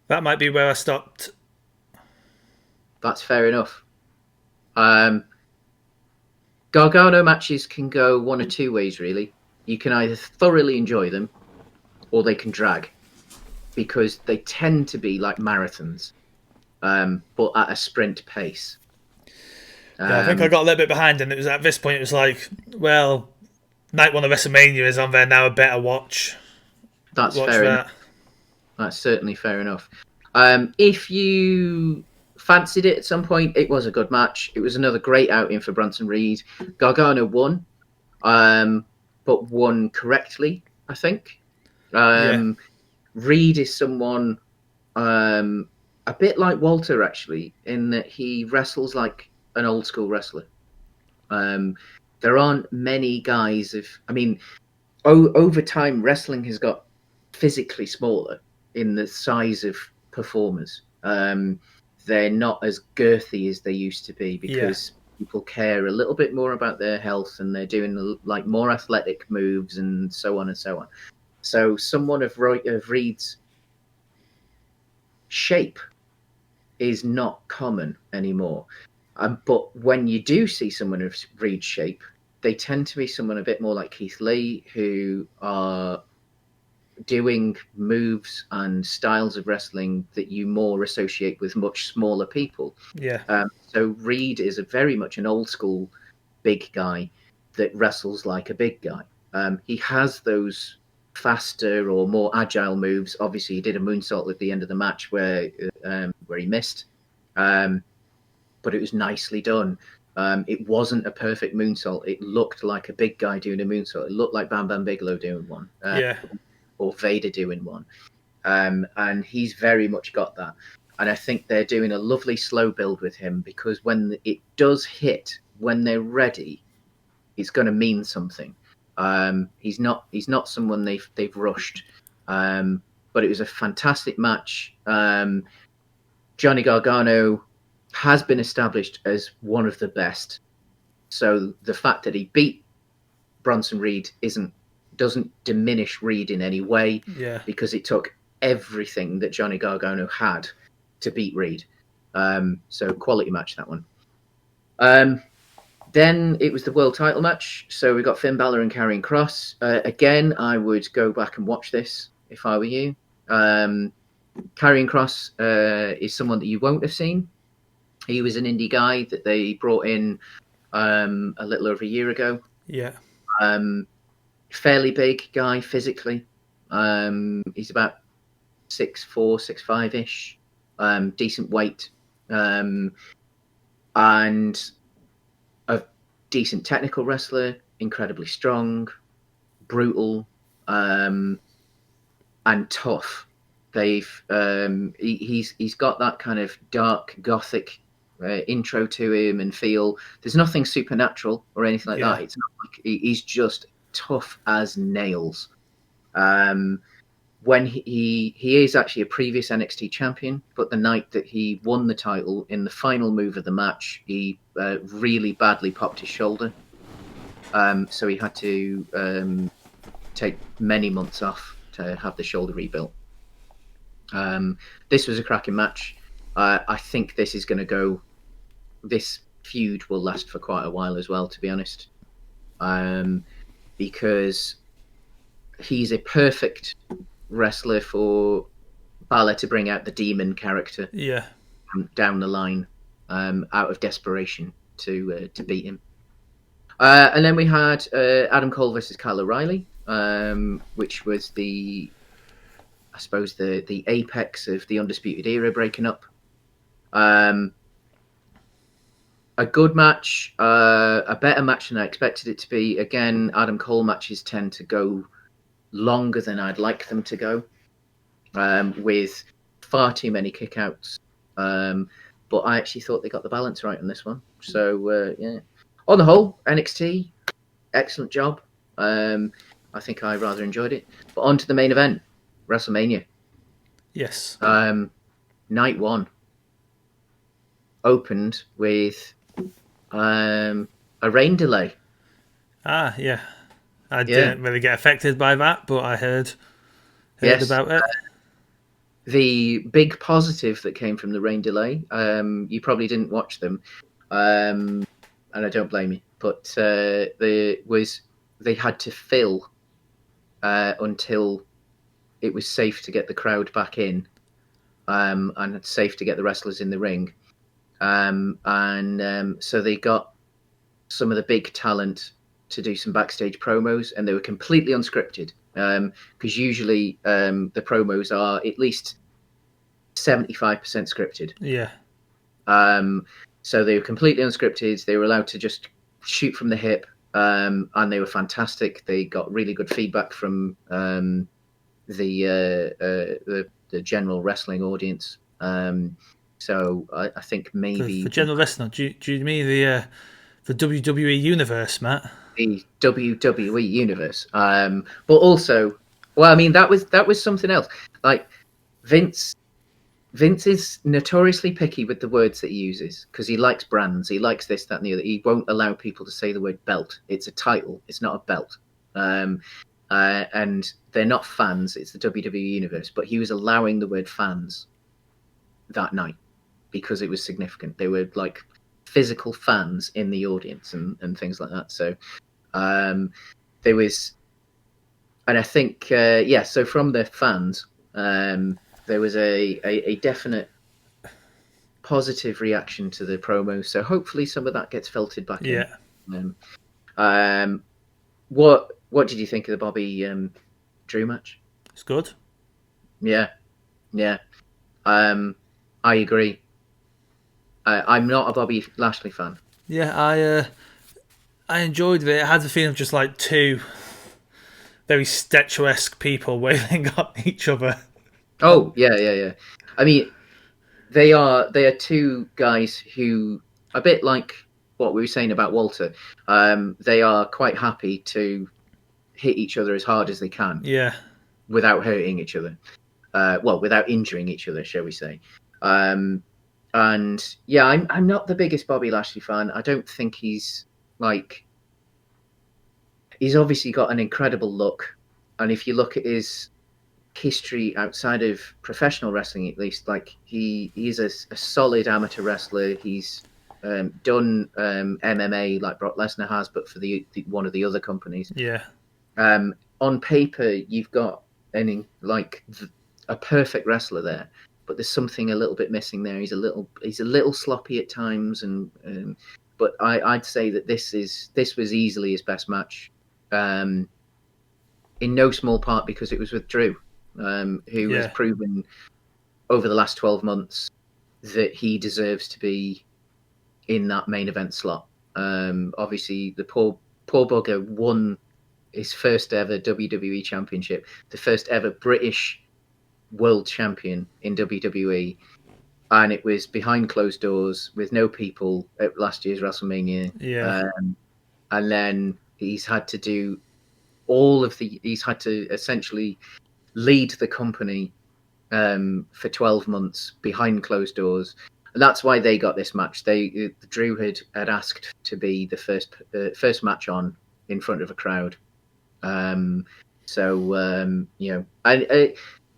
Speaker 2: That might be where I stopped.
Speaker 1: That's fair enough. Gargano matches can go one or two ways, really. You can either thoroughly enjoy them, or they can drag, because they tend to be like marathons, but at a sprint pace.
Speaker 2: Yeah, I think I got a little bit behind, and it was at this point. It was like, well, night one of WrestleMania is on there now. I better watch.
Speaker 1: That's fair enough. That's certainly fair enough. If you fancied it at some point, it was a good match. It was another great outing for Bronson Reed. Gargano won, but won correctly, I think. Reed is someone a bit like Walter, actually, in that he wrestles like an old school wrestler. There aren't many guys over time, wrestling has got physically smaller in the size of performers. They're not as girthy as they used to be because people care a little bit more about their health, and they're doing like more athletic moves and so on and so on. So someone of Reed's shape is not common anymore. But when you do see someone of Reed's shape, they tend to be someone a bit more like Keith Lee, who are doing moves and styles of wrestling that you more associate with much smaller people. So Reed is very much an old school big guy that wrestles like a big guy. He has those faster or more agile moves. Obviously, he did a moonsault at the end of the match where he missed, but it was nicely done. It wasn't a perfect moonsault. It looked like a big guy doing a moonsault. It looked like Bam Bam Bigelow doing one, or Vader doing one, and he's very much got that. And I think they're doing a lovely slow build with him, because when it does hit, when they're ready, it's going to mean something. He's not someone they've rushed, but it was a fantastic match. Johnny Gargano has been established as one of the best, so the fact that he beat Bronson Reed doesn't diminish Reed in any way, because it took everything that Johnny Gargano had to beat Reed. So quality match, that one. Then it was the world title match. So we got Finn Balor and Karrion Kross. Again, I would go back and watch this if I were you. Karrion Kross is someone that you won't have seen. He was an indie guy that they brought in a little over a year ago. Fairly big guy physically. He's about 6'4", 6'5"-ish. Decent weight. And a decent technical wrestler, incredibly strong, brutal, and tough. He's got that kind of dark gothic intro to him and feel. There's nothing supernatural or anything like that. It's not like he's just tough as nails. When he is actually a previous NXT champion, but the night that he won the title, in the final move of the match, he really badly popped his shoulder. So he had to take many months off to have the shoulder rebuilt. This was a cracking match. I think this is going to go. This feud will last for quite a while as well, to be honest, because he's a perfect wrestler for Balor to bring out the demon character down the line, out of desperation to beat him. And then we had Adam Cole versus Kyle O'Reilly, which was the apex of the Undisputed Era breaking up. A good match, a better match than I expected it to be. Again, Adam Cole matches tend to go longer than I'd like them to go, with far too many kickouts. But I actually thought they got the balance right on this one. So, on the whole, NXT, excellent job. I think I rather enjoyed it. But on to the main event, WrestleMania.
Speaker 2: Yes.
Speaker 1: Night one. opened with a rain delay.
Speaker 2: Yeah. I
Speaker 1: Yeah.
Speaker 2: didn't really get affected by that, but I heard
Speaker 1: Yes.
Speaker 2: about it.
Speaker 1: The big positive that came from the rain delay, you probably didn't watch them, and I don't blame you, but they had to fill until it was safe to get the crowd back in, and safe to get the wrestlers in the ring. So they got some of the big talent to do some backstage promos, and they were completely unscripted. Because usually the promos are at least 75% scripted.
Speaker 2: Yeah.
Speaker 1: So they were completely unscripted. They were allowed to just shoot from the hip, and they were fantastic. They got really good feedback from the general wrestling audience. So I think maybe
Speaker 2: For general wrestling, do you mean the WWE universe, Matt?
Speaker 1: the WWE universe, but also, well, I mean that was something else. Like Vince is notoriously picky with the words that he uses because he likes brands. He likes this, that, and the other. He won't allow people to say the word belt. It's a title. It's not a belt. And they're not fans. It's the WWE universe. But he was allowing the word fans that night because it was significant. They were like physical fans in the audience and things like that. So there was, and I think, so from the fans, there was a definite positive reaction to the promo. So hopefully some of that gets filtered back in. What did you think of the Bobby Drew match?
Speaker 2: It's good.
Speaker 1: Yeah. I agree. I'm not a Bobby Lashley fan.
Speaker 2: Yeah, I enjoyed it. It had the feeling of just like two very statuesque people wailing on each other.
Speaker 1: Oh, yeah. I mean, they are two guys who, a bit like what we were saying about Walter, they are quite happy to hit each other as hard as they can.
Speaker 2: Yeah.
Speaker 1: Without hurting each other. Without injuring each other, shall we say. And yeah, I'm not the biggest Bobby Lashley fan. I don't think he's obviously got an incredible look. And if you look at his history outside of professional wrestling, at least, he's a solid amateur wrestler. He's done MMA like Brock Lesnar has, but for the one of the other companies.
Speaker 2: Yeah.
Speaker 1: On paper, you've got a perfect wrestler there, but there's something a little bit missing there. He's a little sloppy at times, but I'd say that this was easily his best match, in no small part because it was with Drew, who has proven over the last 12 months that he deserves to be in that main event slot. Obviously, the poor bugger won his first ever WWE championship, the first ever British world champion in WWE, and it was behind closed doors with no people at last year's WrestleMania.
Speaker 2: Yeah.
Speaker 1: And then he's had to essentially lead the company for 12 months behind closed doors. And that's why they got this match. Drew had asked to be the first match on in front of a crowd.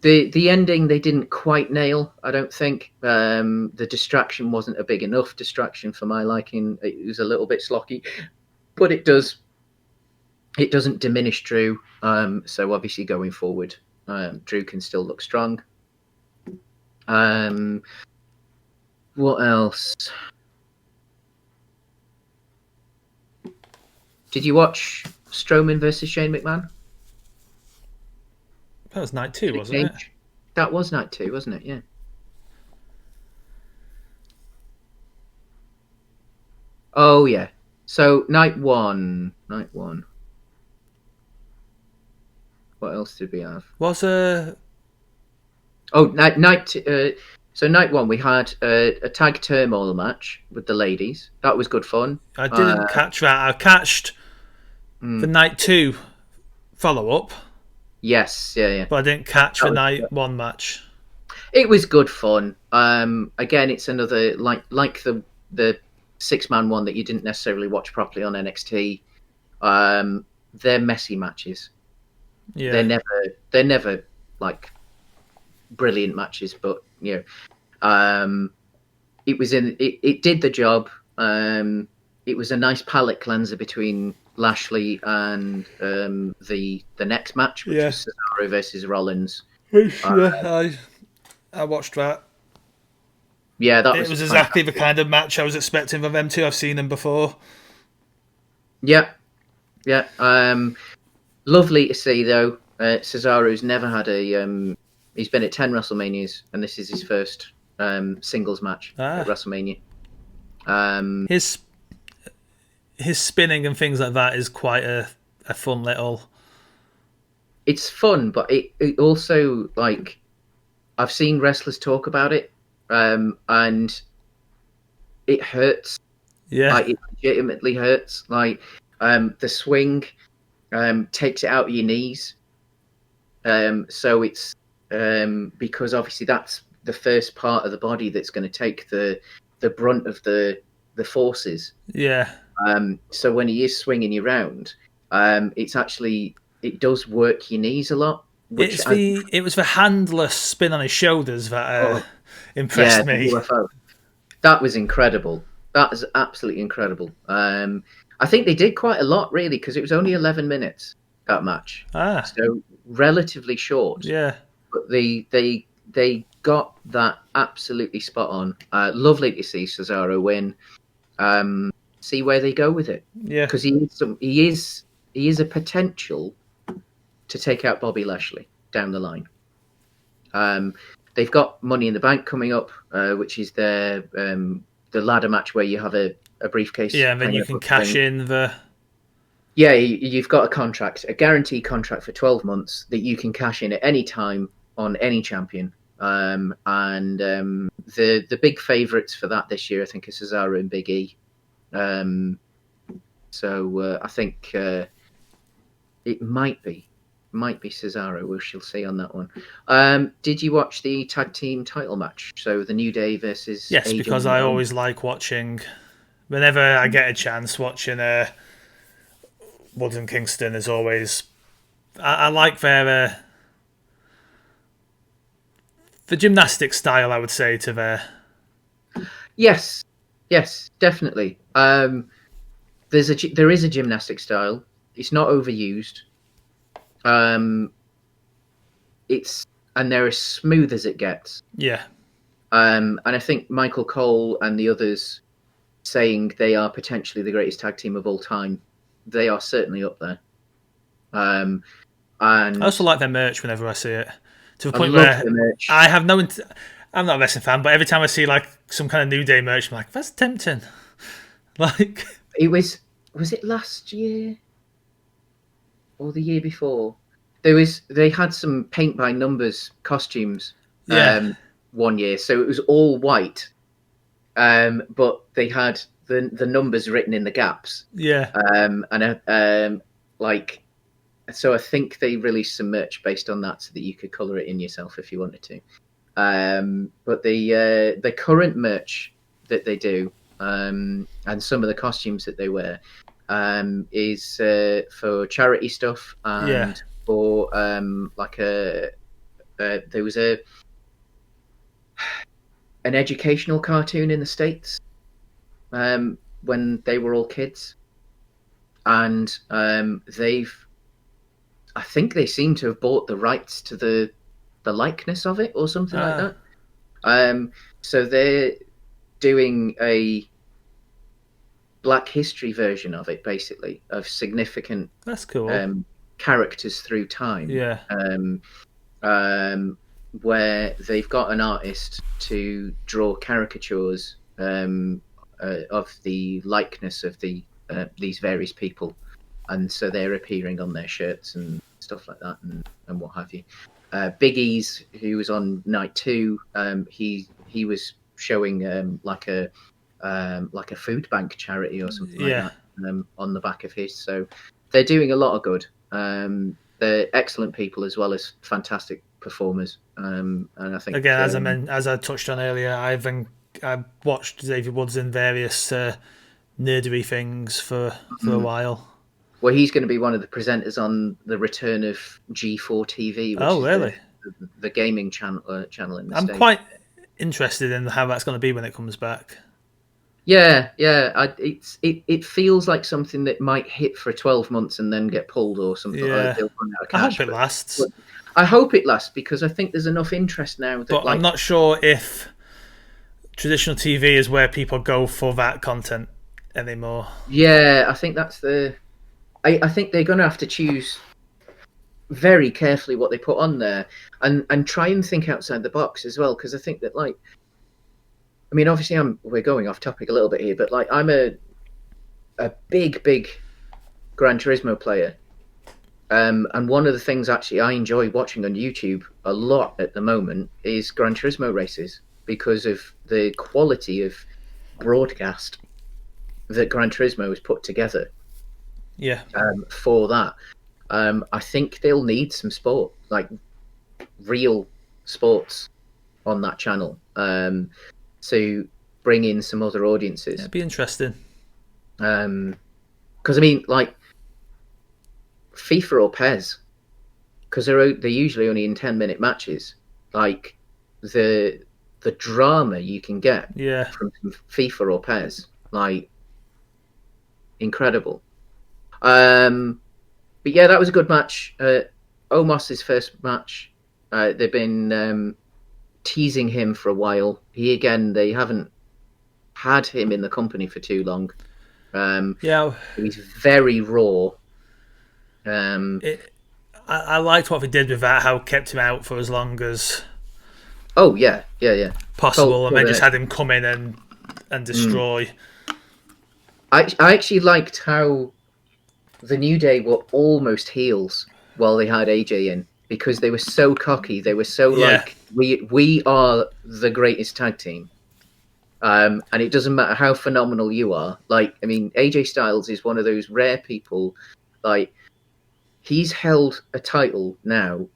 Speaker 1: The ending they didn't quite nail, I don't think. The distraction wasn't a big enough distraction for my liking. It was a little bit sloppy, but it doesn't diminish Drew. So obviously going forward, Drew can still look strong. What else? Did you watch Strowman versus Shane McMahon?
Speaker 2: That was night 2, wasn't it?
Speaker 1: That was night 2, wasn't it? Yeah. Oh yeah. So night one. What else did we have? So night 1 we had a tag turmoil match with the ladies. That was good fun.
Speaker 2: I didn't catch that. I catched the night 2 follow up.
Speaker 1: Yes, yeah.
Speaker 2: But I didn't catch the night 1 match.
Speaker 1: It was good fun. Again, it's another like the 6-man one that you didn't necessarily watch properly on NXT. They're messy matches.
Speaker 2: Yeah.
Speaker 1: They're never like brilliant matches, but it did the job. It was a nice palate cleanser between Lashley and the next match, which
Speaker 2: Yeah.
Speaker 1: was Cesaro versus Rollins.
Speaker 2: Yeah, I watched that.
Speaker 1: Yeah, that
Speaker 2: It
Speaker 1: was
Speaker 2: was exactly the
Speaker 1: fantastic.
Speaker 2: kind of match I was expecting from them two. I've seen them before.
Speaker 1: Yeah, yeah. Lovely to see though. Cesaro's never had a. He's been at 10 WrestleManias, and this is his first singles match at WrestleMania.
Speaker 2: His spinning and things like that is quite a fun little.
Speaker 1: It's fun, but it also like I've seen wrestlers talk about it, and it hurts.
Speaker 2: Yeah.
Speaker 1: Like it legitimately hurts. Like the swing takes it out of your knees. So it's because obviously that's the first part of the body that's going to take the brunt of the forces.
Speaker 2: Yeah.
Speaker 1: So when he is swinging you round, it does work your knees a lot.
Speaker 2: It was the handless spin on his shoulders that impressed me.
Speaker 1: UFO. That was incredible. That is absolutely incredible. I think they did quite a lot really because it was only 11 minutes that match, so relatively short.
Speaker 2: Yeah,
Speaker 1: but they got that absolutely spot on. Lovely to see Cesaro win. See where they go with it.
Speaker 2: Yeah,
Speaker 1: because he is a potential to take out Bobby Lashley down the line. They've got Money in the Bank coming up, which is the ladder match where you have a briefcase.
Speaker 2: Yeah, and then you can cash in the.
Speaker 1: Yeah, you've got a guaranteed contract for 12 months that you can cash in at any time on any champion. And the big favourites for that this year, I think, are Cesaro and Big E. So I think it might be Cesaro. We shall see on that one. Did you watch the tag team title match? So the New Day versus
Speaker 2: Yes,
Speaker 1: AJ
Speaker 2: because I always like watching. Whenever I get a chance, watching Woods and Kingston is always. I like their the gymnastic style. I would say to their.
Speaker 1: Yes, definitely. There is a gymnastic style. It's not overused. And they're as smooth as it gets.
Speaker 2: Yeah.
Speaker 1: And I think Michael Cole and the others saying they are potentially the greatest tag team of all time. They are certainly up there. And
Speaker 2: I also like their merch whenever I see it. To the point
Speaker 1: where
Speaker 2: I have no. I'm not a wrestling fan, but every time I see like some kind of New Day merch, I'm like, that's tempting. Like
Speaker 1: it was it last year or the year before? They had some paint by numbers costumes.
Speaker 2: Yeah.
Speaker 1: One year, so it was all white. But they had the numbers written in the gaps.
Speaker 2: Yeah.
Speaker 1: So I think they released some merch based on that so that you could colour it in yourself if you wanted to. But the current merch that they do, and some of the costumes that they wear, is for charity stuff and for there was an educational cartoon in the States when they were all kids, and I think they seem to have bought the rights to the likeness of it or something like that. So they're doing a Black History version of it, basically, of significant
Speaker 2: that's cool
Speaker 1: characters through time.
Speaker 2: Yeah.
Speaker 1: Where they've got an artist to draw caricatures of the likeness of these various people, and so they're appearing on their shirts and stuff like that, and what have you. Big E's, who was on night 2, he was showing like a food bank charity or something like that on the back of his. So they're doing a lot of good. They're excellent people as well as fantastic performers. And I think
Speaker 2: Again, as I touched on earlier, I watched Xavier Woods in various nerdery things for a while.
Speaker 1: Well, he's going to be one of the presenters on the return of G4 TV, which
Speaker 2: Oh,
Speaker 1: is
Speaker 2: really?
Speaker 1: the gaming channel in the
Speaker 2: I'm
Speaker 1: States.
Speaker 2: quite interested in how that's going to be when it comes back.
Speaker 1: Yeah. It feels like something that might hit for 12 months and then get pulled or something.
Speaker 2: Yeah.
Speaker 1: They'll run out of
Speaker 2: I
Speaker 1: cash,
Speaker 2: hope it lasts.
Speaker 1: I hope it lasts because I think there's enough interest now.
Speaker 2: But I'm not sure if traditional TV is where people go for that content anymore.
Speaker 1: Yeah, I think that's I think they're going to have to choose very carefully what they put on there and try and think outside the box as well, because I think that obviously we're going off topic a little bit here, but I'm a big Gran Turismo player, and one of the things actually I enjoy watching on YouTube a lot at the moment is Gran Turismo races, because of the quality of broadcast that Gran Turismo has put together.
Speaker 2: Yeah.
Speaker 1: For that, I think they'll need some sport, like real sports, on that channel. To bring in some other audiences.
Speaker 2: It'd be interesting.
Speaker 1: Because FIFA or PES, because they're usually only in 10-minute matches. Like the drama you can get from FIFA or PES, incredible. But yeah, that was a good match. Omos's first match. They've been teasing him for a while. They haven't had him in the company for too long. He's very raw.
Speaker 2: I liked what they did with that, how it kept him out for as long as
Speaker 1: Cool.
Speaker 2: possible, and they just had him come in and destroy.
Speaker 1: I actually liked how the New Day were almost heels while they had AJ in, because they were so cocky. They were so we are the greatest tag team. And it doesn't matter how phenomenal you are. AJ Styles is one of those rare people. He's held a title now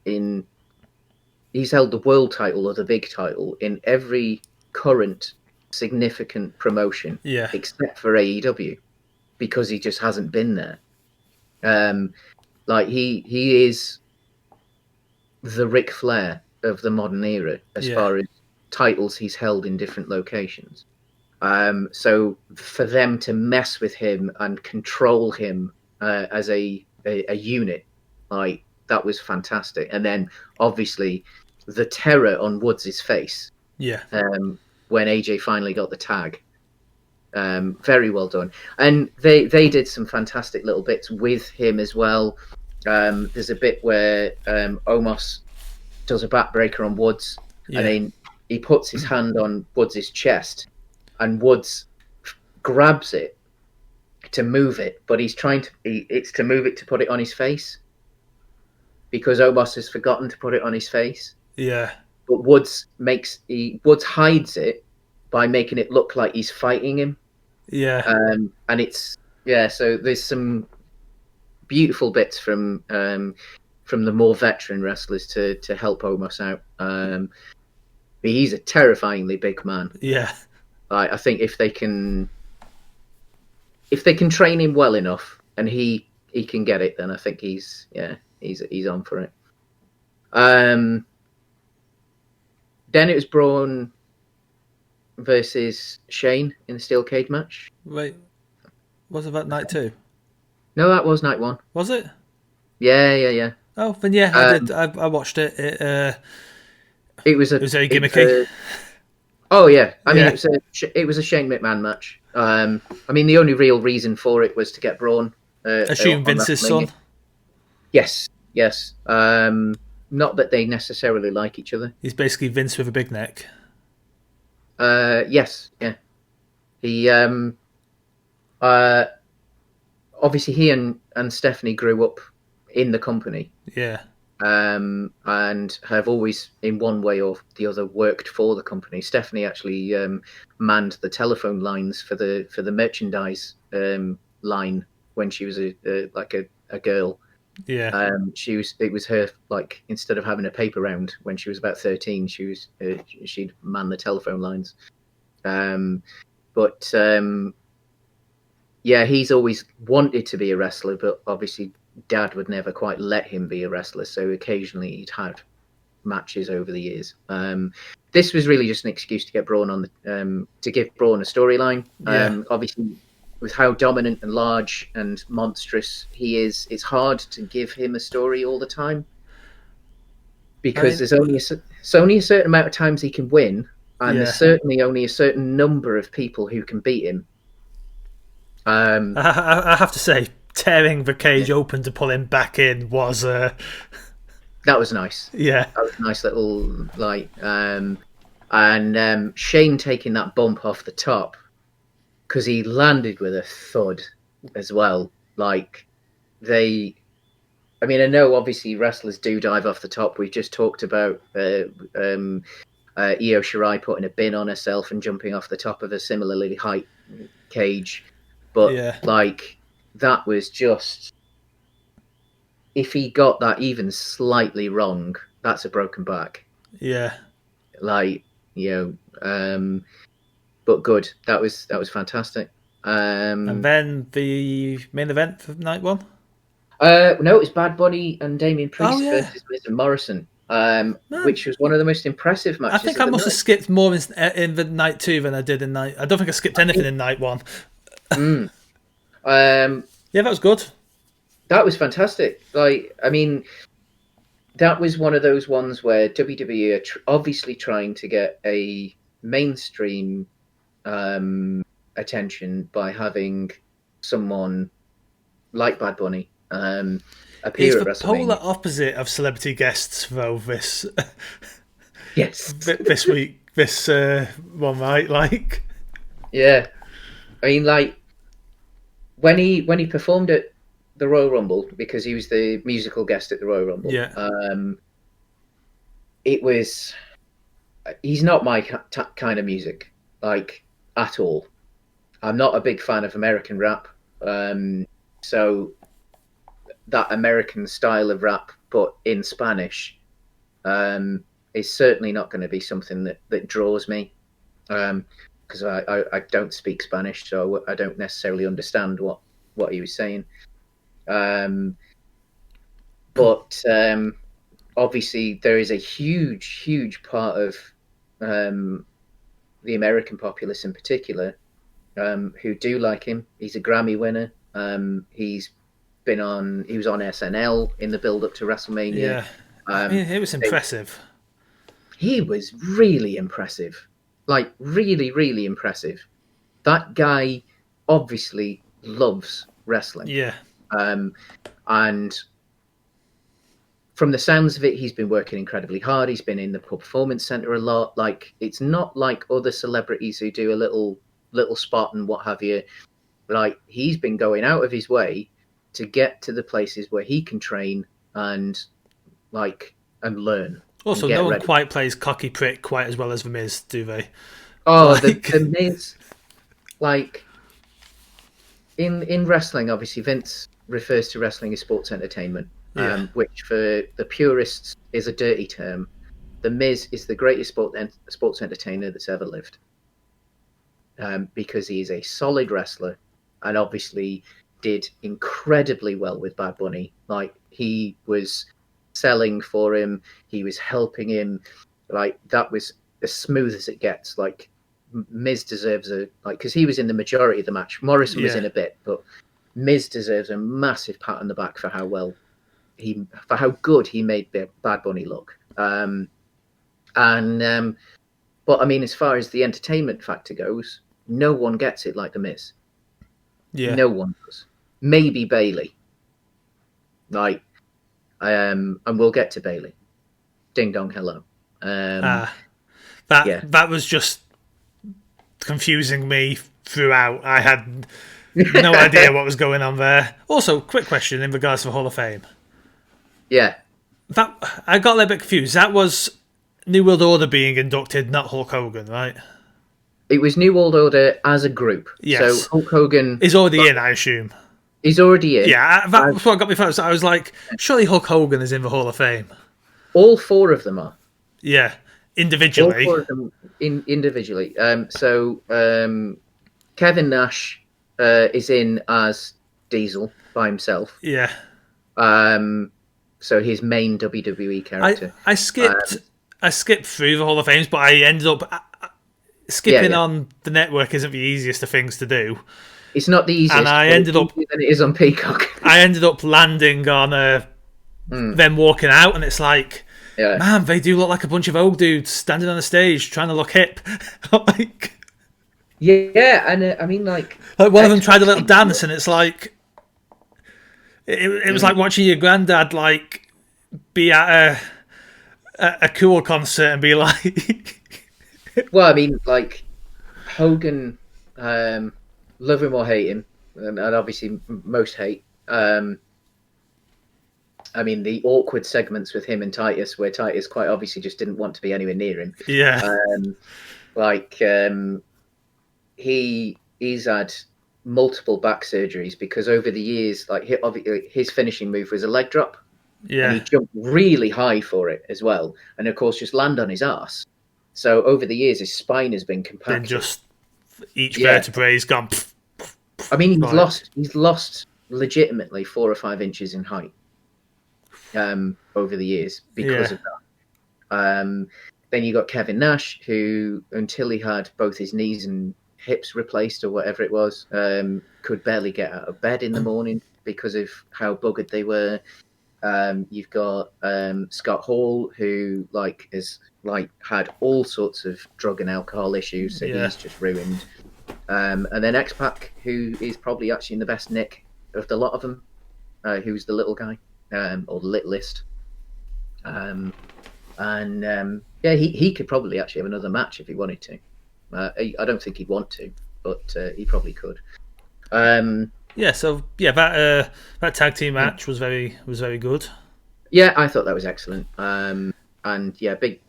Speaker 1: he's held the world title or the big title in every current significant promotion, except for AEW, because he just hasn't been there. He is the Ric Flair of the modern era as far as titles he's held in different locations. So for them to mess with him and control him as a unit, that was fantastic. And then obviously the terror on Woods' face when AJ finally got the tag. Very well done. And they did some fantastic little bits with him as well. There's a bit where Omos does a backbreaker on Woods, and then he puts his hand on Woods' chest, and Woods grabs it to move it, but it's to move it to put it on his face, because Omos has forgotten to put it on his face.
Speaker 2: Yeah.
Speaker 1: But Woods hides it by making it look like he's fighting him.
Speaker 2: Yeah.
Speaker 1: And it's so there's some beautiful bits from the more veteran wrestlers to help Omos out. But he's a terrifyingly big man.
Speaker 2: Yeah.
Speaker 1: I think if they can train him well enough and he can get it, then I think he's on for it. Then it was Braun versus Shane in the steel cage match.
Speaker 2: Wait, was it that night too?
Speaker 1: No, that was night one.
Speaker 2: Was it?
Speaker 1: Yeah.
Speaker 2: Oh, then I did. I watched it.
Speaker 1: It was
Speaker 2: very gimmicky.
Speaker 1: It was a Shane McMahon match. The only real reason for it was to get Braun.
Speaker 2: Assume Vince's son.
Speaker 1: Yes. Not that they necessarily like each other.
Speaker 2: He's basically Vince with a big neck.
Speaker 1: Yes, yeah. He obviously he and Stephanie grew up in the company.
Speaker 2: Yeah.
Speaker 1: And have always, in one way or the other, worked for the company. Stephanie actually manned the telephone lines for the merchandise line when she was a girl.
Speaker 2: Yeah.
Speaker 1: It was her, like, instead of having a paper round when she was about 13, she'd man the telephone lines. But yeah, he's always wanted to be a wrestler, but obviously Dad would never quite let him be a wrestler. So occasionally he'd had matches over the years. This was really just an excuse to get Braun on the to give Braun a storyline.
Speaker 2: Yeah.
Speaker 1: Obviously, with how dominant and large and monstrous he is, it's hard to give him a story all the time
Speaker 2: I
Speaker 1: because
Speaker 2: mean,
Speaker 1: there's only a certain amount of times he can win, and
Speaker 2: yeah.
Speaker 1: there's certainly only a certain number of people who can beat him.
Speaker 2: I have to say, tearing the cage open to pull him back in was,
Speaker 1: That was nice.
Speaker 2: yeah.
Speaker 1: That was a nice little, like, and Shane taking that bump off the top because he landed with a thud as well. Like, I know obviously wrestlers do dive off the top. We've just talked about Io Shirai putting a bin on herself and jumping off the top of a similarly high cage. But,
Speaker 2: Yeah.
Speaker 1: like, that was just... If he got that even slightly wrong, that's a broken back.
Speaker 2: Yeah.
Speaker 1: Like, but good. That was fantastic.
Speaker 2: And then the main event for night one?
Speaker 1: No, it was Bad Bunny and Damien Priest
Speaker 2: yeah.
Speaker 1: versus Miz and Morrison, which was one of the most impressive matches.
Speaker 2: I think I must have skipped more in the night two than I did in night. I don't think I skipped anything in night one. Yeah, that was good.
Speaker 1: That was fantastic. Like, I mean, that was one of those ones where WWE are obviously trying to get a mainstream attention by having someone like Bad Bunny appear at
Speaker 2: It's the
Speaker 1: WrestleMania.
Speaker 2: polar opposite of celebrity guests, though. This
Speaker 1: Yes,
Speaker 2: this week, this one, right? Like,
Speaker 1: yeah. I mean, like when he performed at the Royal Rumble, because he was the musical guest at the Royal Rumble.
Speaker 2: yeah,
Speaker 1: it was. He's not my kind of music, like, at all. I'm not a big fan of American rap. So that American style of rap, but in Spanish, is certainly not going to be something that draws me. Because I don't speak Spanish, so I don't necessarily understand what he was saying. But obviously there is a huge part of the American populace in particular who do like him. He's a Grammy winner. He was on SNL in the build up to WrestleMania.
Speaker 2: yeah. I mean, it was impressive.
Speaker 1: He was really impressive, like really impressive. That guy obviously loves wrestling.
Speaker 2: Yeah.
Speaker 1: And from the sounds of it, he's been working incredibly hard. He's been in the performance center a lot. Like, it's not like other celebrities who do a little spot and what have you. Like, he's been going out of his way to get to the places where he can train and learn.
Speaker 2: Also, no one quite plays cocky prick quite as well as The Miz, do they?
Speaker 1: Oh, the Miz, like, in wrestling, obviously, Vince refers to wrestling as sports entertainment, which for the purists is a dirty term. The Miz is the greatest sports entertainer that's ever lived, because he is a solid wrestler and obviously did incredibly well with Bad Bunny. Like, he was selling for him, he was helping him. Like, that was as smooth as it gets. Like, Miz deserves because he was in the majority of the match. Morrison was in a bit, but Miz deserves a massive pat on the back for how good he made Bad Bunny look. But I mean, as far as the entertainment factor goes, no one gets it like the Miz.
Speaker 2: Yeah,
Speaker 1: no one does. Maybe Bailey. And we'll get to Bailey. Ding dong, hello.
Speaker 2: That was just confusing me throughout. I had no idea what was going on there. Also, quick question in regards to the Hall of Fame.
Speaker 1: Yeah.
Speaker 2: That I got a little bit confused. That was New World Order being inducted, not Hulk Hogan, right?
Speaker 1: It was New World Order as a group.
Speaker 2: Yes.
Speaker 1: So Hulk Hogan
Speaker 2: is already in, I assume.
Speaker 1: He's already in.
Speaker 2: Yeah, that's what got me first. I was like, surely Hulk Hogan is in the Hall of Fame.
Speaker 1: All four of them are.
Speaker 2: Yeah,
Speaker 1: All
Speaker 2: individually.
Speaker 1: four of them individually. Kevin Nash is in as Diesel by himself.
Speaker 2: Yeah.
Speaker 1: So his main WWE character.
Speaker 2: I skipped through the Hall of Fames, but I ended up skipping on the network isn't the easiest of things to do.
Speaker 1: It's not the easiest,
Speaker 2: and I ended up
Speaker 1: than it is on Peacock.
Speaker 2: I ended up landing on them walking out, and it's like, man, they do look like a bunch of old dudes standing on a stage trying to look hip. Like,
Speaker 1: yeah, and I mean, like
Speaker 2: one of them tried a little dance, and it's like it was like watching your granddad like be at a Cool concert and be like,
Speaker 1: well, I mean, like Hogan, love him or hate him, and obviously most hate. I mean, the awkward segments with him and Titus, where Titus quite obviously just didn't want to be anywhere near him.
Speaker 2: Yeah.
Speaker 1: He's had multiple back surgeries because over the years, like his finishing move was a leg drop.
Speaker 2: Yeah.
Speaker 1: And he jumped really high for it as well, and of course just land on his ass. So over the years, his spine has been compacted.
Speaker 2: Then just each vertebrae's gone.
Speaker 1: I mean, he's lost legitimately 4 or 5 inches in height over the years because of that. Then you got Kevin Nash, who until he had both his knees and hips replaced or whatever it was, could barely get out of bed in the morning because of how buggered they were. You've got Scott Hall, who has had all sorts of drug and alcohol issues, so he's just ruined. And then X-Pac, who is probably actually in the best nick of the lot of them, who's the little guy, or the littlest. He could probably actually have another match if he wanted to. I don't think he'd want to, but he probably could.
Speaker 2: That tag team match was very good.
Speaker 1: Yeah, I thought that was excellent. And yeah, big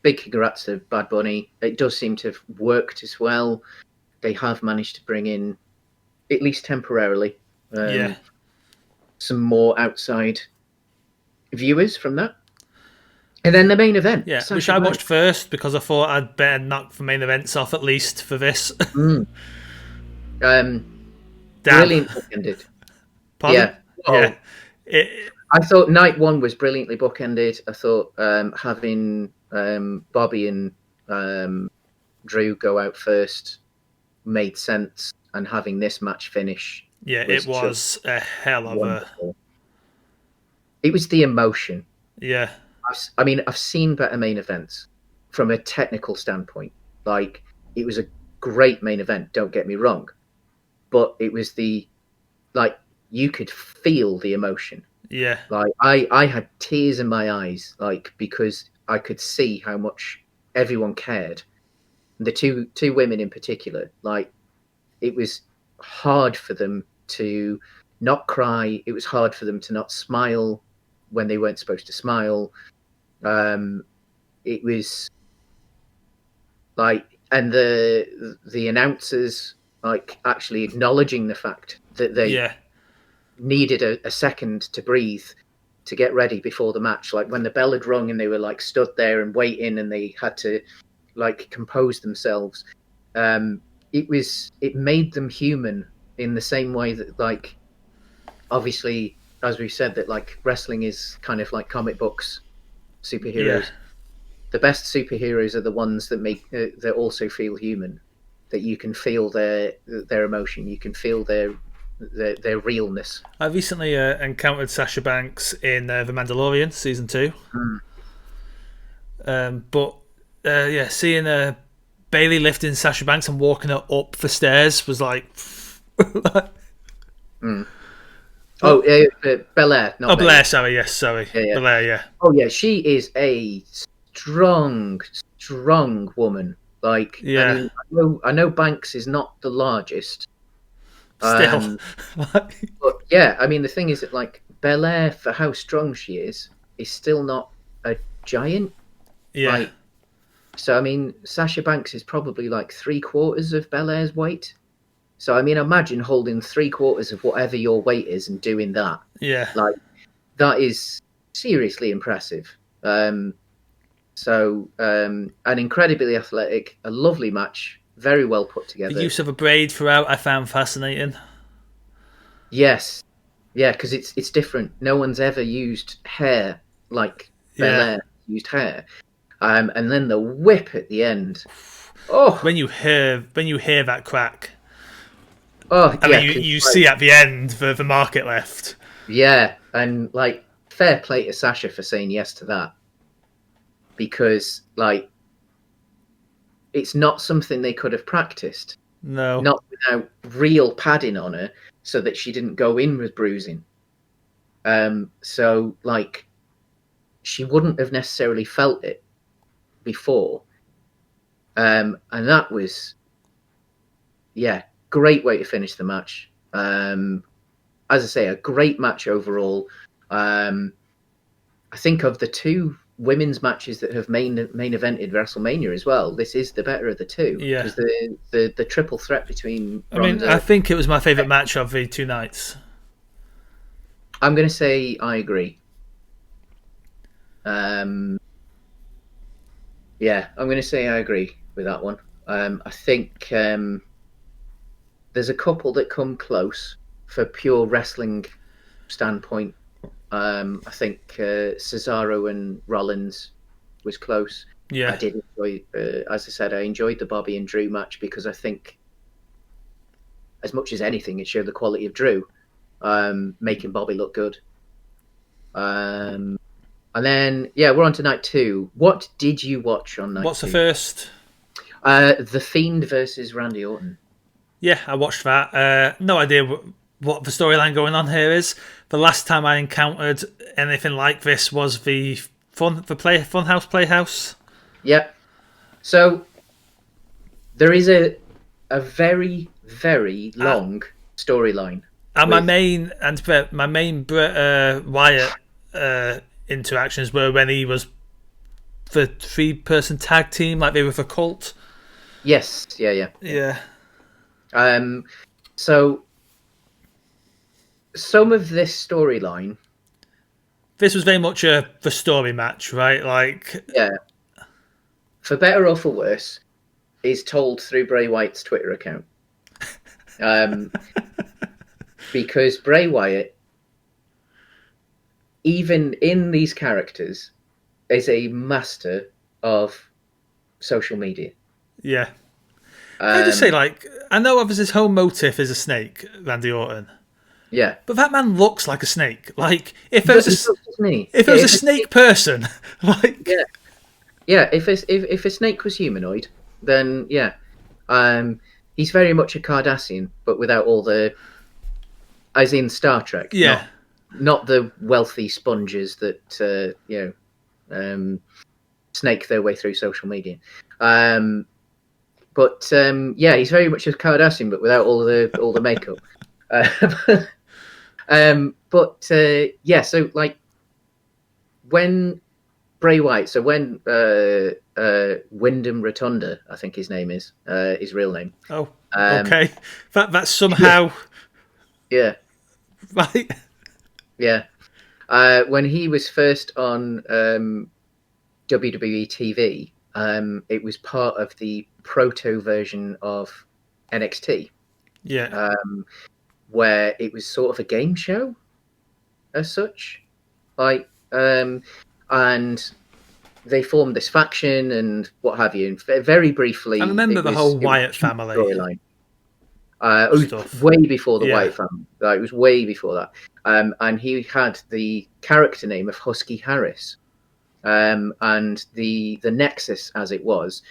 Speaker 1: congrats to Bad Bunny. It does seem to have worked as well. They have managed to bring in, at least temporarily, some more outside viewers from that. And then the main event.
Speaker 2: Yeah, which I watched first because I thought I'd better knock the main events off at least for this.
Speaker 1: Brilliant bookended.
Speaker 2: Pardon? Yeah.
Speaker 1: I thought night one was brilliantly bookended. I thought having Bobby and Drew go out first made sense, and having this match finish.
Speaker 2: Yeah, it was a hell of
Speaker 1: wonderful. It was the emotion.
Speaker 2: Yeah.
Speaker 1: I mean, I've seen better main events from a technical standpoint. Like, it was a great main event, don't get me wrong. But it was you could feel the emotion.
Speaker 2: Yeah.
Speaker 1: Like, I had tears in my eyes, because I could see how much everyone cared. The two women in particular, it was hard for them to not cry. It was hard for them to not smile when they weren't supposed to smile. It was and the announcers actually acknowledging the fact that they needed a second to breathe, to get ready before the match. Like when the bell had rung and they were stood there and waiting, and they had to compose themselves. It made them human in the same way that obviously, as we said, that wrestling is kind of like comic books, superheroes. Yeah. The best superheroes are the ones that make that also feel human, that you can feel their emotion, you can feel their realness.
Speaker 2: I recently encountered Sasha Banks in The Mandalorian season 2. Seeing Bailey lifting Sasha Banks and walking her up the stairs was like.
Speaker 1: Belair, not
Speaker 2: Blair. Sorry, yes, sorry,
Speaker 1: yeah.
Speaker 2: Belair, yeah.
Speaker 1: Oh yeah, she is a strong woman. I know Banks is not the largest.
Speaker 2: Still,
Speaker 1: but yeah, I mean the thing is that Belair, for how strong she is still not a giant.
Speaker 2: Yeah.
Speaker 1: So I mean, Sasha Banks is probably 3/4 of Belair's weight. So I mean, imagine holding 3/4 of whatever your weight is and doing that.
Speaker 2: Yeah.
Speaker 1: Like that is seriously impressive. And incredibly athletic, a lovely match, very well put
Speaker 2: The
Speaker 1: together.
Speaker 2: use of a braid throughout I found fascinating.
Speaker 1: Yes, yeah, because it's different. No one's ever used hair like Belair used hair. And then the whip at the end. Oh,
Speaker 2: When you hear that crack,
Speaker 1: oh,
Speaker 2: I
Speaker 1: yeah,
Speaker 2: mean, you see at the end the market left.
Speaker 1: yeah, and like fair play to Sasha for saying yes to that, because like it's not something they could have practiced,
Speaker 2: No.
Speaker 1: not without real padding on her, so that she didn't go in with bruising. So like she wouldn't have necessarily felt it before. And that was, yeah, great way to finish the match. As I say, a great match overall. I think of the two women's matches that have main evented WrestleMania as well, this is the better of the two.
Speaker 2: Yeah.
Speaker 1: Because the triple threat between Ronda...
Speaker 2: I think it was my favourite match of the two nights.
Speaker 1: I'm going to say I agree. Yeah, I'm going to say I agree with that one. I think there's a couple that come close for pure wrestling standpoint. I think Cesaro and Rollins was close.
Speaker 2: Yeah.
Speaker 1: I did enjoy, as I said, I enjoyed the Bobby and Drew match because I think, as much as anything, it showed the quality of Drew, making Bobby look good. And then, yeah, we're on to night 2. What did you watch on night 2?
Speaker 2: What's the first?
Speaker 1: The Fiend versus Randy Orton.
Speaker 2: Yeah, I watched that. No idea what the storyline going on here is. The last time I encountered anything like this was the Funhouse Playhouse.
Speaker 1: Yeah. So there is a very, very long storyline.
Speaker 2: And my main Bret Wyatt interactions were when he was the 3-person tag team, like they were the cult.
Speaker 1: Yes, yeah. So some of this storyline.
Speaker 2: This was very much the story match, right? Like,
Speaker 1: yeah, for better or for worse, is told through Bray Wyatt's Twitter account. Because Bray Wyatt, even in these characters, is a master of social media.
Speaker 2: Yeah. I just say, like, I know obviously his whole motive is a snake, Randy Orton.
Speaker 1: Yeah.
Speaker 2: But that man looks like a snake. Like, if there was a snake person, like...
Speaker 1: Yeah. Yeah, if a snake was humanoid, then, yeah. He's very much a Cardassian, but without all the... As in Star Trek.
Speaker 2: Yeah.
Speaker 1: Not the wealthy sponges that, snake their way through social media. But he's very much a Cardassian, but without all the makeup. So like when Bray Wyatt, so when Wyndham Rotunda, I think his name is his real name.
Speaker 2: Oh, okay. That's somehow.
Speaker 1: Yeah.
Speaker 2: Right.
Speaker 1: Yeah. When he was first on WWE TV, it was part of the proto version of NXT.
Speaker 2: Yeah.
Speaker 1: Where it was sort of a game show, as such, like, and they formed this faction and what have you. And very briefly,
Speaker 2: I remember the whole Wyatt family
Speaker 1: storyline. It was way before the Wyatt family. It was way before that. And he had the character name of Husky Harris. And the Nexus, as it was,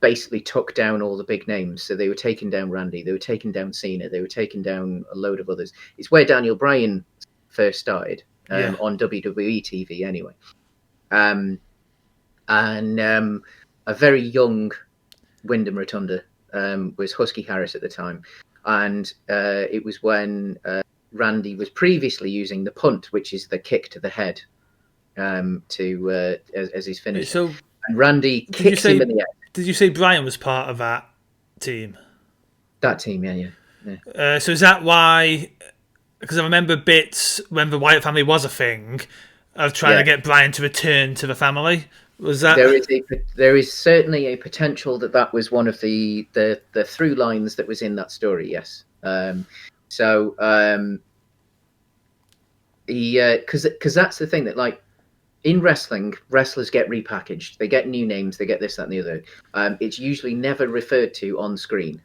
Speaker 1: basically took down all the big names. So they were taking down Randy, they were taking down Cena, they were taking down a load of others. It's where Daniel Bryan first started on WWE TV anyway. And a very young Wyndham Rotunda was Husky Harris at the time. And it was when Randy was previously using the punt, which is the kick to the head, as his finish.
Speaker 2: So,
Speaker 1: and Randy kicked him in the head.
Speaker 2: Did you say Bryan was part of that team?
Speaker 1: That team, yeah.
Speaker 2: So is that why? Because I remember bits when the Wyatt family was a thing of trying to
Speaker 1: Yeah.
Speaker 2: get Bryan to return to the family. Was
Speaker 1: There
Speaker 2: that?
Speaker 1: is there is certainly a potential that was one of the through lines that was in that story. Yes. So because that's the thing that, like, in wrestling, wrestlers get repackaged. They get new names. They get this, that, and the other. It's usually never referred to on screen,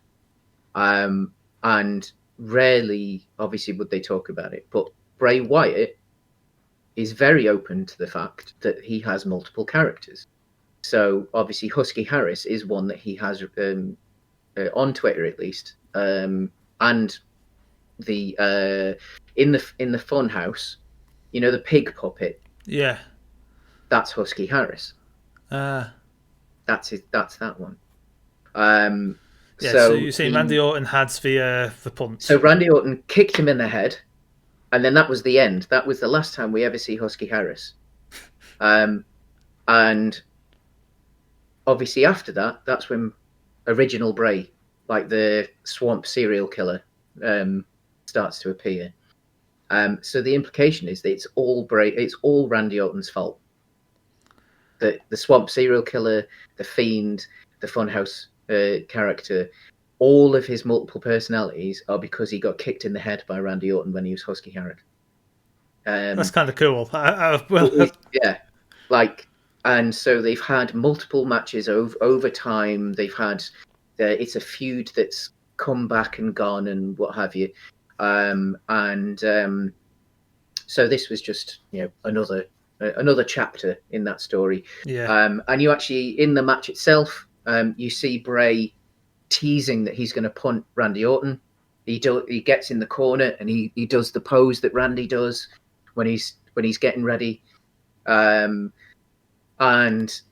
Speaker 1: and rarely, obviously, would they talk about it. But Bray Wyatt is very open to the fact that he has multiple characters. So obviously, Husky Harris is one that he has on Twitter, at least, and the in the Fun House, the pig puppet.
Speaker 2: Yeah.
Speaker 1: That's Husky Harris.
Speaker 2: Uh,
Speaker 1: That's that one.
Speaker 2: yeah. So
Speaker 1: So
Speaker 2: you're saying Randy Orton had the punch?
Speaker 1: so Randy Orton kicked him in the head, and then that was the end. That was the last time we ever see Husky Harris. And obviously after that, that's when original Bray, like the swamp serial killer, starts to appear. So the implication is that it's all Randy Orton's fault. The swamp serial killer, the fiend, the Funhouse character, all of his multiple personalities are because he got kicked in the head by Randy Orton when he was Husky Harris.
Speaker 2: That's kind of cool.
Speaker 1: Yeah, like, and so they've had multiple matches over time. They've had it's a feud that's come back and gone and what have you, so this was just another chapter in that story.
Speaker 2: Yeah.
Speaker 1: And you actually, in the match itself, you see Bray teasing that he's going to punt Randy Orton. He gets in the corner and he does the pose that Randy does when he's getting ready. And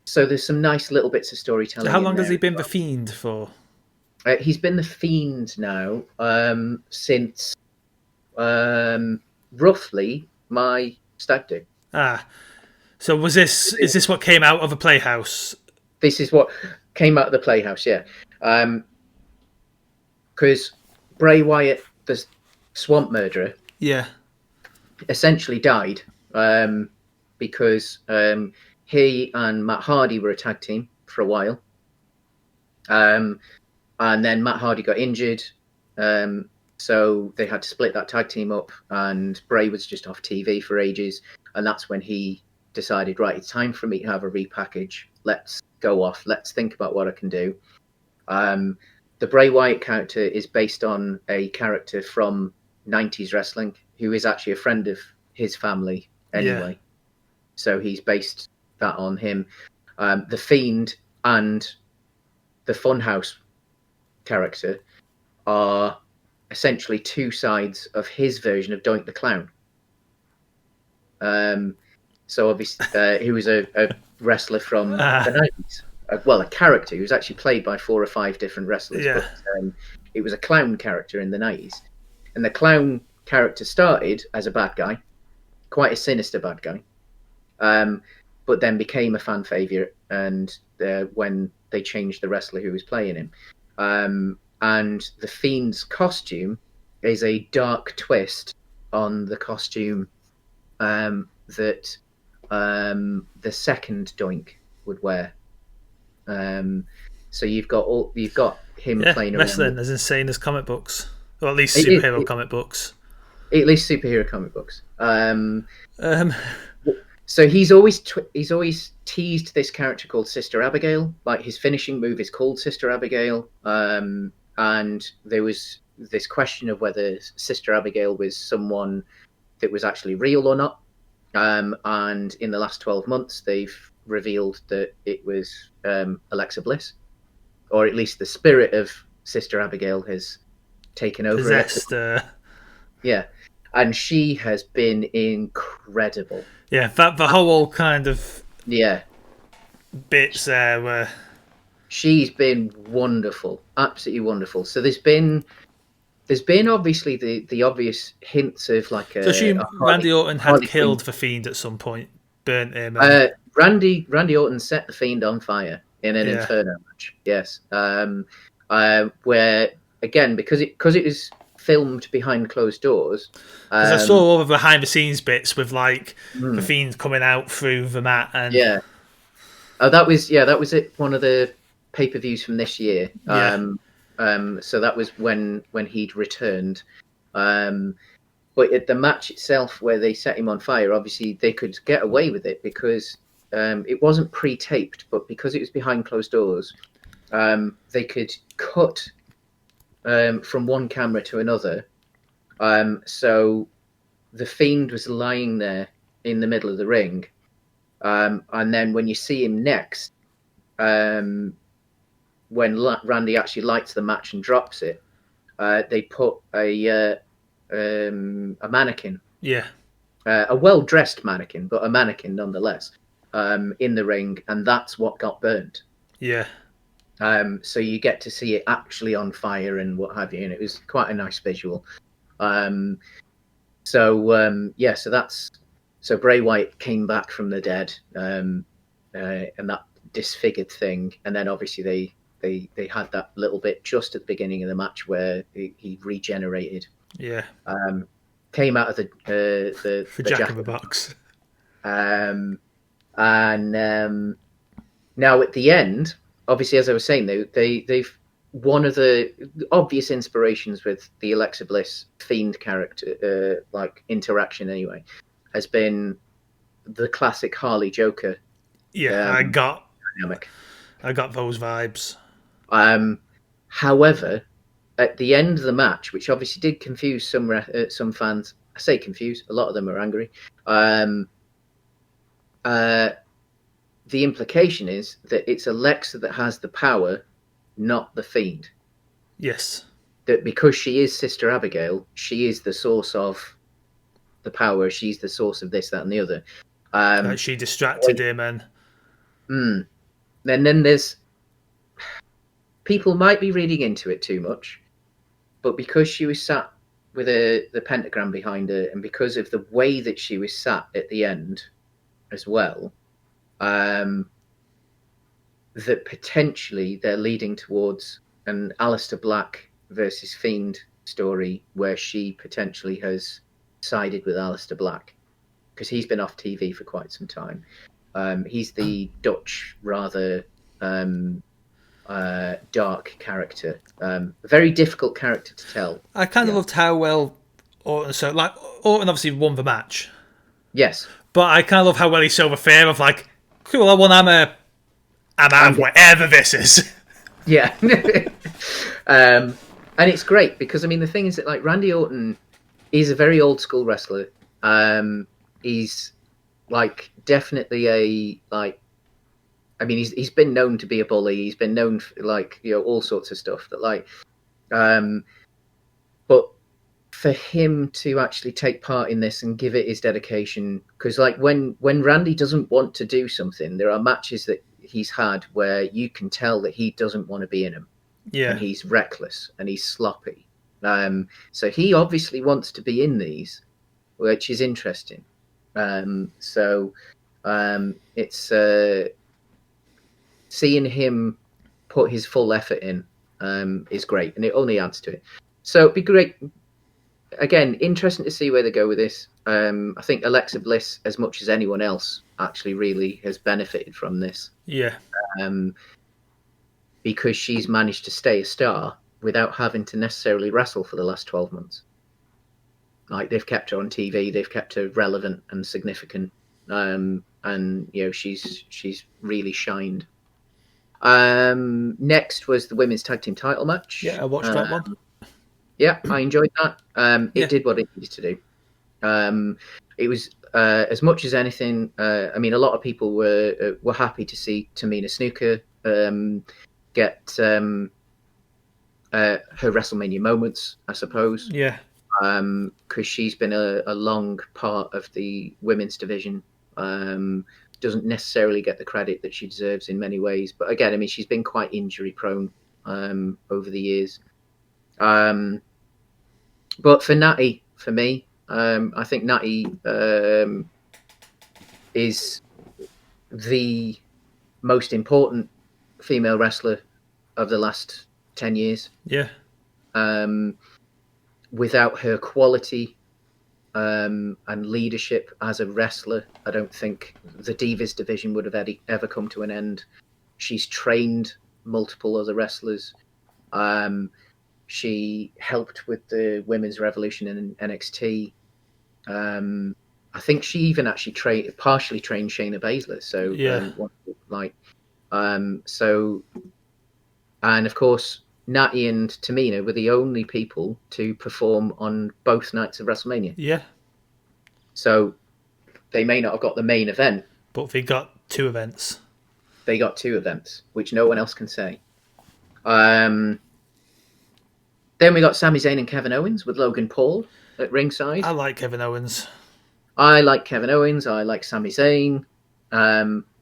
Speaker 1: so there's some nice little bits of storytelling.
Speaker 2: So how long has he been the Fiend for?
Speaker 1: He's been the Fiend now since roughly my stag do.
Speaker 2: So is this what came out of a Playhouse?
Speaker 1: This is what came out of the Playhouse, yeah. Because Bray Wyatt, the Swamp Murderer,
Speaker 2: yeah,
Speaker 1: essentially died because he and Matt Hardy were a tag team for a while. And then Matt Hardy got injured, so they had to split that tag team up, and Bray was just off TV for ages, and that's when he decided, right, it's time for me to have a repackage. Let's go off. Let's think about what I can do. The Bray Wyatt character is based on a character from 90s wrestling who is actually a friend of his family anyway. Yeah. So he's based that on him. The Fiend and the Funhouse character are essentially two sides of his version of Doink the Clown. So obviously, he was a wrestler from the 90s. Well, a character who was actually played by 4 or 5 different wrestlers.
Speaker 2: Yeah.
Speaker 1: But it was a clown character in the 90s. And the clown character started as a bad guy, quite a sinister bad guy, but then became a fan favourite, and when they changed the wrestler who was playing him. And the Fiend's costume is a dark twist on the costume that the second Doink would wear. So you've got him playing
Speaker 2: wrestling
Speaker 1: around.
Speaker 2: as insane as comic books, or at least superhero comic books.
Speaker 1: At least superhero comic books. So he's always teased this character called Sister Abigail. Like, his finishing move is called Sister Abigail. And there was this question of whether Sister Abigail was someone that was actually real or not. And in the last 12 months, they've revealed that it was Alexa Bliss, or at least the spirit of Sister Abigail has taken over.
Speaker 2: Possessed.
Speaker 1: Yeah, and she has been incredible.
Speaker 2: Yeah, the whole kind of bits there were.
Speaker 1: She's been wonderful, absolutely wonderful. So there's been obviously the obvious hints of like a.
Speaker 2: So assume Randy Orton had killed the Fiend at some point, burnt him.
Speaker 1: Randy Orton set the Fiend on fire in an Inferno match. Yes, where again, because it was filmed behind closed doors.
Speaker 2: Because I saw all the behind the scenes bits with like the
Speaker 1: Mm,
Speaker 2: Fiend coming out through the mat and
Speaker 1: yeah. Oh, that was it. One of the pay-per-views from this year.
Speaker 2: yeah,
Speaker 1: So that was when he'd returned. But at the match itself, where they set him on fire, obviously they could get away with it because it wasn't pre-taped, but because it was behind closed doors, they could cut from one camera to another. So the Fiend was lying there in the middle of the ring, and then when you see him next, when Randy actually lights the match and drops it, they put a mannequin,
Speaker 2: yeah,
Speaker 1: a well-dressed mannequin, but a mannequin nonetheless, in the ring, and that's what got burnt.
Speaker 2: yeah.
Speaker 1: So you get to see it actually on fire and what have you, and it was quite a nice visual. So Bray Wyatt came back from the dead, and that disfigured thing, and then obviously they had that little bit just at the beginning of the match where he regenerated.
Speaker 2: Yeah.
Speaker 1: Came out of the
Speaker 2: Jack in the Box.
Speaker 1: And now at the end, obviously, as I was saying, they've one of the obvious inspirations with the Alexa Bliss Fiend character, like interaction anyway, has been the classic Harley Joker.
Speaker 2: Yeah, I got
Speaker 1: dynamic.
Speaker 2: I got those vibes.
Speaker 1: However, at the end of the match, which obviously did confuse some fans, I say confuse, a lot of them are angry. The implication is that it's Alexa that has the power, not the Fiend.
Speaker 2: Yes.
Speaker 1: That because she is Sister Abigail, she is the source of the power. She's the source of this, that, and the other.
Speaker 2: She distracted him, and
Speaker 1: then there's people might be reading into it too much, but because she was sat with the pentagram behind her, and because of the way that she was sat at the end as well, that potentially they're leading towards an Aleister Black versus Fiend story where she potentially has sided with Aleister Black because he's been off TV for quite some time. He's the Dutch, rather dark character. Very difficult character to tell.
Speaker 2: I kind of loved how well Orton. So, like, Orton obviously won the match.
Speaker 1: Yes,
Speaker 2: but I kind of love how well he showed the fear of like, cool, I'm out of whatever this is.
Speaker 1: Yeah, and it's great because I mean the thing is that like Randy Orton is a very old school wrestler. He's like definitely I mean, he's been known to be a bully. He's been known for, like, you know, all sorts of stuff that like, but for him to actually take part in this and give it his dedication, because like when Randy doesn't want to do something, there are matches that he's had where you can tell that he doesn't want to be in them.
Speaker 2: Yeah,
Speaker 1: and he's reckless and he's sloppy. So he obviously wants to be in these, which is interesting. It's seeing him put his full effort in is great, and it only adds to it. So it'd be great. Again, interesting to see where they go with this. I think Alexa Bliss, as much as anyone else, actually really has benefited from this.
Speaker 2: Yeah.
Speaker 1: Because she's managed to stay a star without having to necessarily wrestle for the last 12 months. Like, they've kept her on TV, they've kept her relevant and significant, and you know she's really shined. Next was the women's tag team title match.
Speaker 2: Yeah, I watched that one.
Speaker 1: Yeah, I enjoyed that.
Speaker 2: Yeah.
Speaker 1: It did what it needed to do. It was as much as anything. I mean, a lot of people were happy to see Tamina Snuka get her WrestleMania moments, I suppose.
Speaker 2: Yeah.
Speaker 1: Because she's been a long part of the women's division. Doesn't necessarily get the credit that she deserves in many ways. But again, I mean, she's been quite injury prone over the years. But for Natty, for me, I think Natty is the most important female wrestler of the last 10 years.
Speaker 2: Yeah.
Speaker 1: Without her quality and leadership as a wrestler, I don't think the Divas division would have ever come to an end. She's trained multiple other wrestlers. She helped with the women's revolution in NXT. I think she even actually partially trained Shayna Baszler. So, and of course, Natty and Tamina were the only people to perform on both nights of WrestleMania.
Speaker 2: Yeah.
Speaker 1: So they may not have got the main event,
Speaker 2: but they got two events.
Speaker 1: They got two events, which no one else can say. Then we got Sami Zayn and Kevin Owens with Logan Paul at ringside.
Speaker 2: I like Kevin Owens.
Speaker 1: I like Kevin Owens. I like Sami Zayn.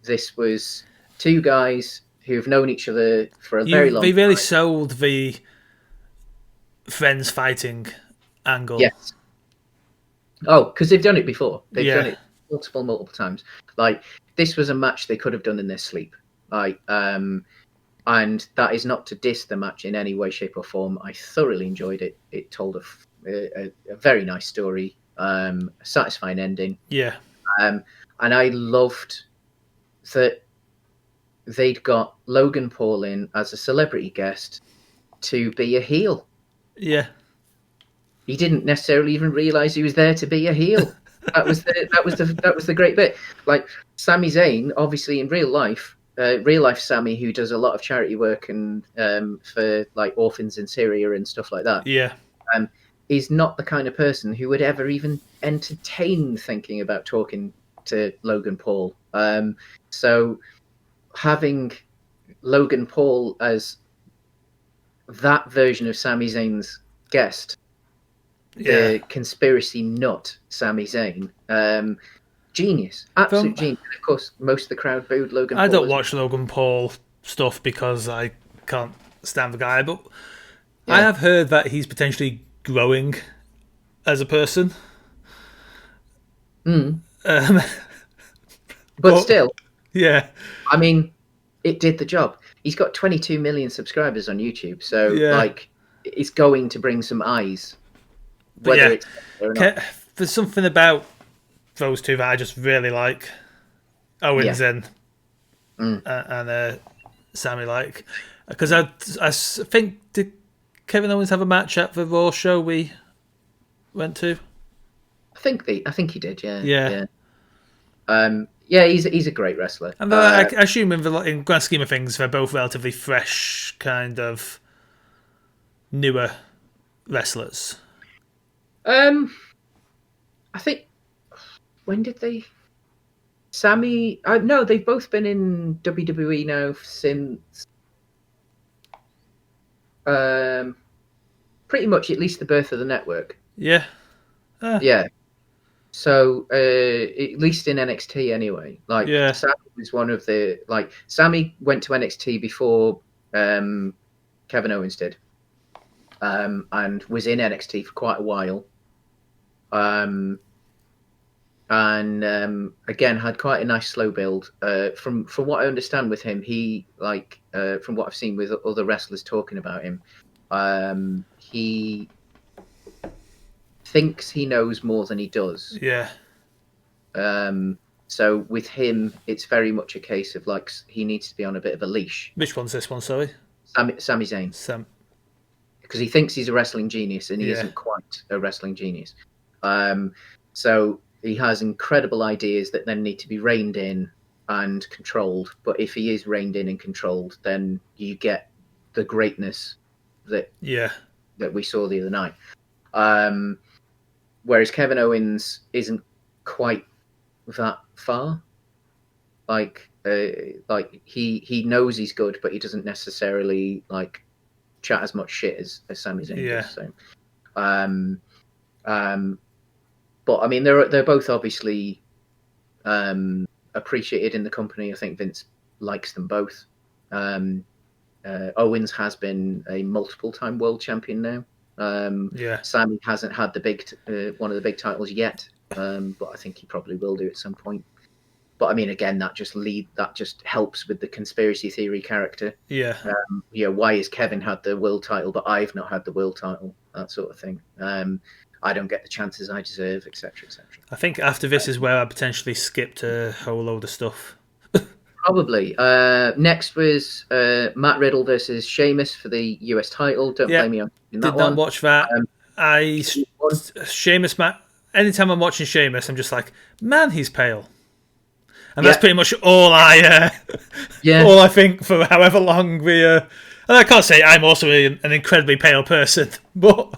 Speaker 1: This was two guys who've known each other for a very long time.
Speaker 2: They really sold the friends fighting angle.
Speaker 1: Yes. Oh, because they've done it before. They've done it multiple times. Like, this was a match they could have done in their sleep. Like, and that is not to diss the match in any way, shape, or form. I thoroughly enjoyed it. It told a very nice story, a satisfying ending.
Speaker 2: Yeah.
Speaker 1: And I loved that they'd got Logan Paul in as a celebrity guest to be a heel.
Speaker 2: Yeah.
Speaker 1: He didn't necessarily even realize he was there to be a heel. That was the great bit. Like, Sami Zayn, obviously in real life Sami, who does a lot of charity work and for like orphans in Syria and stuff like that.
Speaker 2: Yeah.
Speaker 1: Is not the kind of person who would ever even entertain thinking about talking to Logan Paul. So having Logan Paul as that version of Sami Zayn's guest, the conspiracy nut Sami Zayn, genius, absolute genius. Of course, most of the crowd booed Logan Paul.
Speaker 2: I don't watch Logan Paul stuff because I can't stand the guy, but I have heard that he's potentially growing as a person.
Speaker 1: But still,
Speaker 2: yeah.
Speaker 1: I mean, it did the job. He's got 22 million subscribers on YouTube, so like, it's going to bring some eyes. Whether it's or not.
Speaker 2: There's something about those two that I just really like. Owens and Sami, like, because I think, did Kevin Owens have a match at the Raw show we went to?
Speaker 1: I think he did.
Speaker 2: Yeah.
Speaker 1: He's a great wrestler.
Speaker 2: And I assume in grand scheme of things, they're both relatively fresh, kind of newer wrestlers.
Speaker 1: I think, when did they? Sami, no, they've both been in WWE now since pretty much at least the birth of the network.
Speaker 2: Yeah.
Speaker 1: Yeah. So at least in NXT anyway. Like, Sami was one of the Sami went to NXT before Kevin Owens did, and was in NXT for quite a while. Again had quite a nice slow build. From what I understand with him, he from what I've seen with other wrestlers talking about him, he thinks he knows more than he does.
Speaker 2: Yeah.
Speaker 1: So with him, it's very much a case of like he needs to be on a bit of a leash.
Speaker 2: Which one's this one? Sorry,
Speaker 1: Sami Zayn. Because he thinks he's a wrestling genius, and he isn't quite a wrestling genius. So he has incredible ideas that then need to be reined in and controlled. But if he is reined in and controlled, then you get the greatness that we saw the other night. Whereas Kevin Owens isn't quite that far. Like he knows he's good, but he doesn't necessarily like chat as much shit as Sami Zayn does. So, but I mean, they're both obviously appreciated in the company. I think Vince likes them both. Owens has been a multiple-time world champion now. Sami hasn't had the big one of the big titles yet, but I think he probably will do at some point. But I mean, again, that just helps with the conspiracy theory character.
Speaker 2: Yeah.
Speaker 1: Why has Kevin had the world title, but I've not had the world title? That sort of thing. I don't get the chances I deserve, etc., etc.
Speaker 2: I think after this is where I potentially skipped a whole load of stuff.
Speaker 1: Probably. Next was Matt Riddle versus Sheamus for the US title. Don't blame me on that
Speaker 2: Did
Speaker 1: one.
Speaker 2: not watch that. Sheamus, Matt. Anytime I'm watching Sheamus, I'm just like, man, he's pale. And that's pretty much all I all I think for however long we. And I can't say I'm also an incredibly pale person, but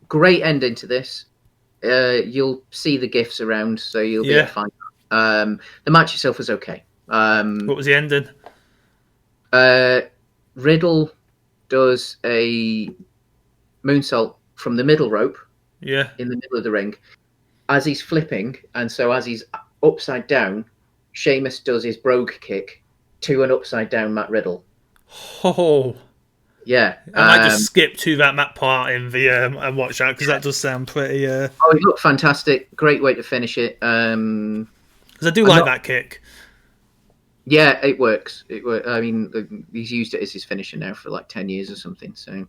Speaker 1: great ending to this. You'll see the gifs around, so you'll be able to find. The match itself was okay.
Speaker 2: What was the ending?
Speaker 1: Riddle does a moonsault from the middle rope.
Speaker 2: Yeah.
Speaker 1: In the middle of the ring. As he's flipping, and so as he's upside down, Sheamus does his brogue kick to an upside down Matt Riddle.
Speaker 2: Oh.
Speaker 1: Yeah.
Speaker 2: I might just skip to that part in the and watch that because that does sound pretty.
Speaker 1: Oh, it looked fantastic. Great way to finish it.
Speaker 2: Because I do like that kick.
Speaker 1: Yeah, it works. I mean, he's used it as his finisher now for like 10 years or something. So,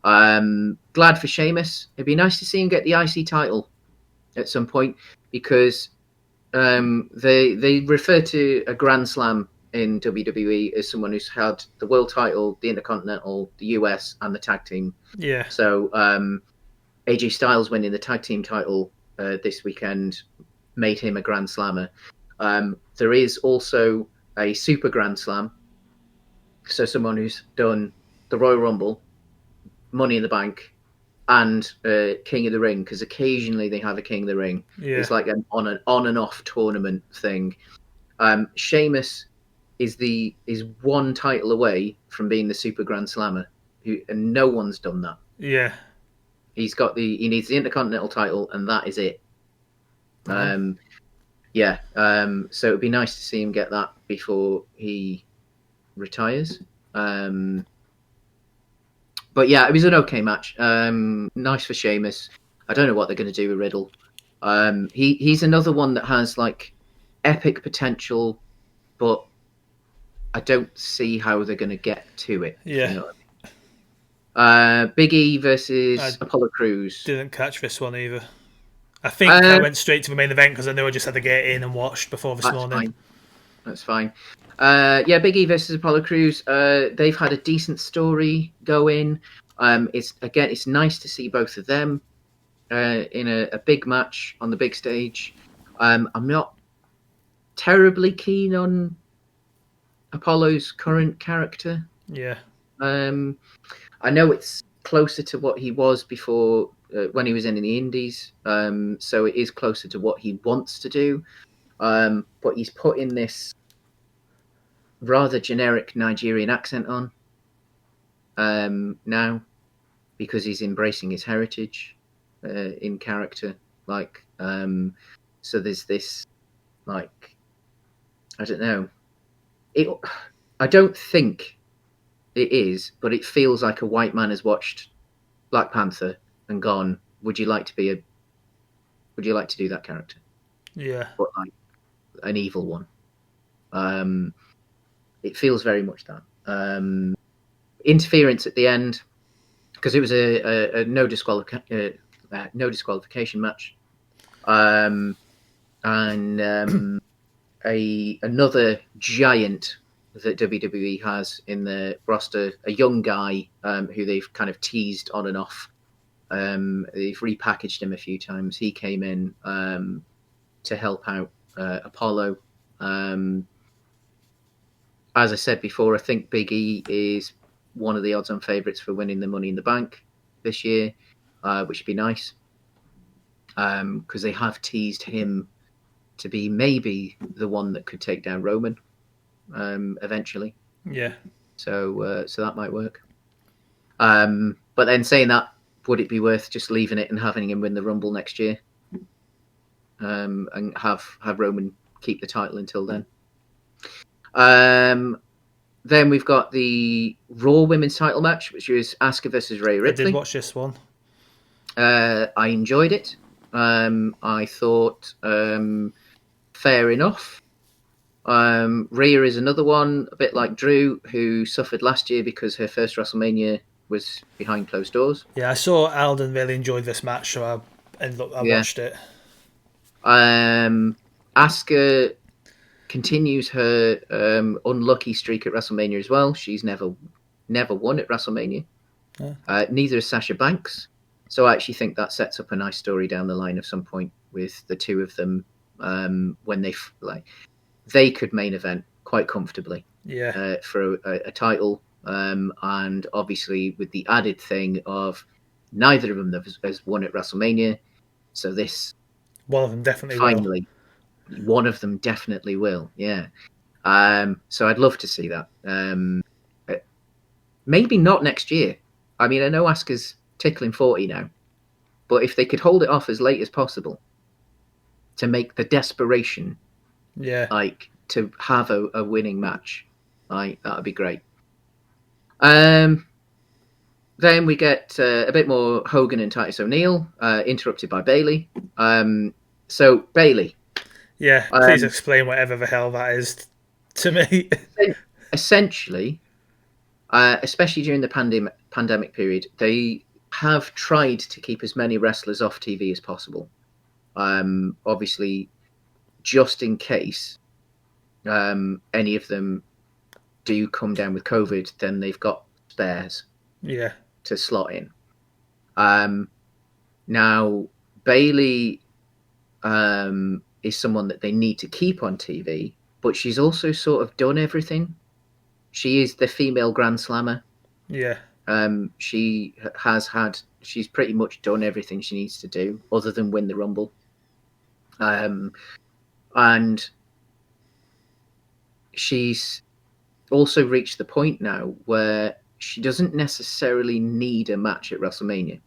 Speaker 1: glad for Sheamus. It'd be nice to see him get the IC title at some point because they refer to a Grand Slam in WWE as someone who's had the world title, the Intercontinental, the US, and the tag team.
Speaker 2: Yeah.
Speaker 1: So AJ Styles winning the tag team title this weekend made him a Grand Slammer. There is also a Super Grand Slam. So someone who's done the Royal Rumble, Money in the Bank, and King of the Ring, because occasionally they have a King of the Ring.
Speaker 2: Yeah.
Speaker 1: It's like an on and off tournament thing. Sheamus is one title away from being the Super Grand Slammer, and no one's done that.
Speaker 2: Yeah.
Speaker 1: He needs the Intercontinental title, and that is it. So it'd be nice to see him get that before he retires. But yeah, it was an okay match. Nice for Sheamus. I don't know what they're going to do with Riddle. He's another one that has like epic potential, but I don't see how they're going to get to it.
Speaker 2: Yeah.
Speaker 1: You know what I mean? Big E versus Apollo Crews.
Speaker 2: Didn't catch this one either. I think I went straight to the main event because I knew I just had to get in and watched before this morning.
Speaker 1: That's fine. Big E versus Apollo Crews. They've had a decent story going. It's nice to see both of them in a big match on the big stage. I'm not terribly keen on Apollo's current character.
Speaker 2: Yeah.
Speaker 1: I know it's closer to what he was before when he was in the Indies. So it is closer to what he wants to do. But he's put in this rather generic Nigerian accent on now because he's embracing his heritage in character. So there's this, I don't know. I don't think it is, but it feels like a white man has watched Black Panther and gone, would you like to do that character?
Speaker 2: Yeah.
Speaker 1: But like an evil one. It feels very much that. Interference at the end, because it was a no disqualification match. Another giant that WWE has in the roster, a young guy who they've kind of teased on and off. They've repackaged him a few times. He came in to help out Apollo. As I said before, I think Big E is one of the odds-on favourites for winning the Money in the Bank this year, which would be nice because they have teased him to be maybe the one that could take down Roman eventually.
Speaker 2: Yeah.
Speaker 1: So that might work. But then saying that, would it be worth just leaving it and having him win the Rumble next year, and have Roman keep the title until then? Then we've got the Raw Women's title match, which was Asuka versus Rhea Ripley.
Speaker 2: I did watch this one.
Speaker 1: I enjoyed it. I thought fair enough. Rhea is another one, a bit like Drew, who suffered last year because her first WrestleMania was behind closed doors.
Speaker 2: Yeah, I saw Alden really enjoyed this match, so I watched it.
Speaker 1: Asuka continues her unlucky streak at WrestleMania as well. She's never won at WrestleMania.
Speaker 2: Yeah.
Speaker 1: Neither is Sasha Banks. So I actually think that sets up a nice story down the line of some point with the two of them when they could main event quite comfortably.
Speaker 2: Yeah.
Speaker 1: For a title, and obviously with the added thing of neither of them has won at WrestleMania. So this
Speaker 2: one of them definitely
Speaker 1: finally. One of them definitely will, yeah. So I'd love to see that. Maybe not next year. I mean, I know Asuka's tickling 40 now, but if they could hold it off as late as possible to make the desperation, like to have a winning match, that would be great. Then we get a bit more Hogan and Titus O'Neil, interrupted by Bayley. So Bayley.
Speaker 2: Yeah, please explain whatever the hell that is to me.
Speaker 1: Essentially, especially during the pandemic period, they have tried to keep as many wrestlers off TV as possible. Obviously, just in case any of them do come down with COVID, then they've got spares to slot in. Now, Bayley is someone that they need to keep on TV, but she's also sort of done everything. She is the female Grand Slammer.
Speaker 2: Yeah.
Speaker 1: She's pretty much done everything she needs to do other than win the Rumble. And she's also reached the point now where she doesn't necessarily need a match at WrestleMania.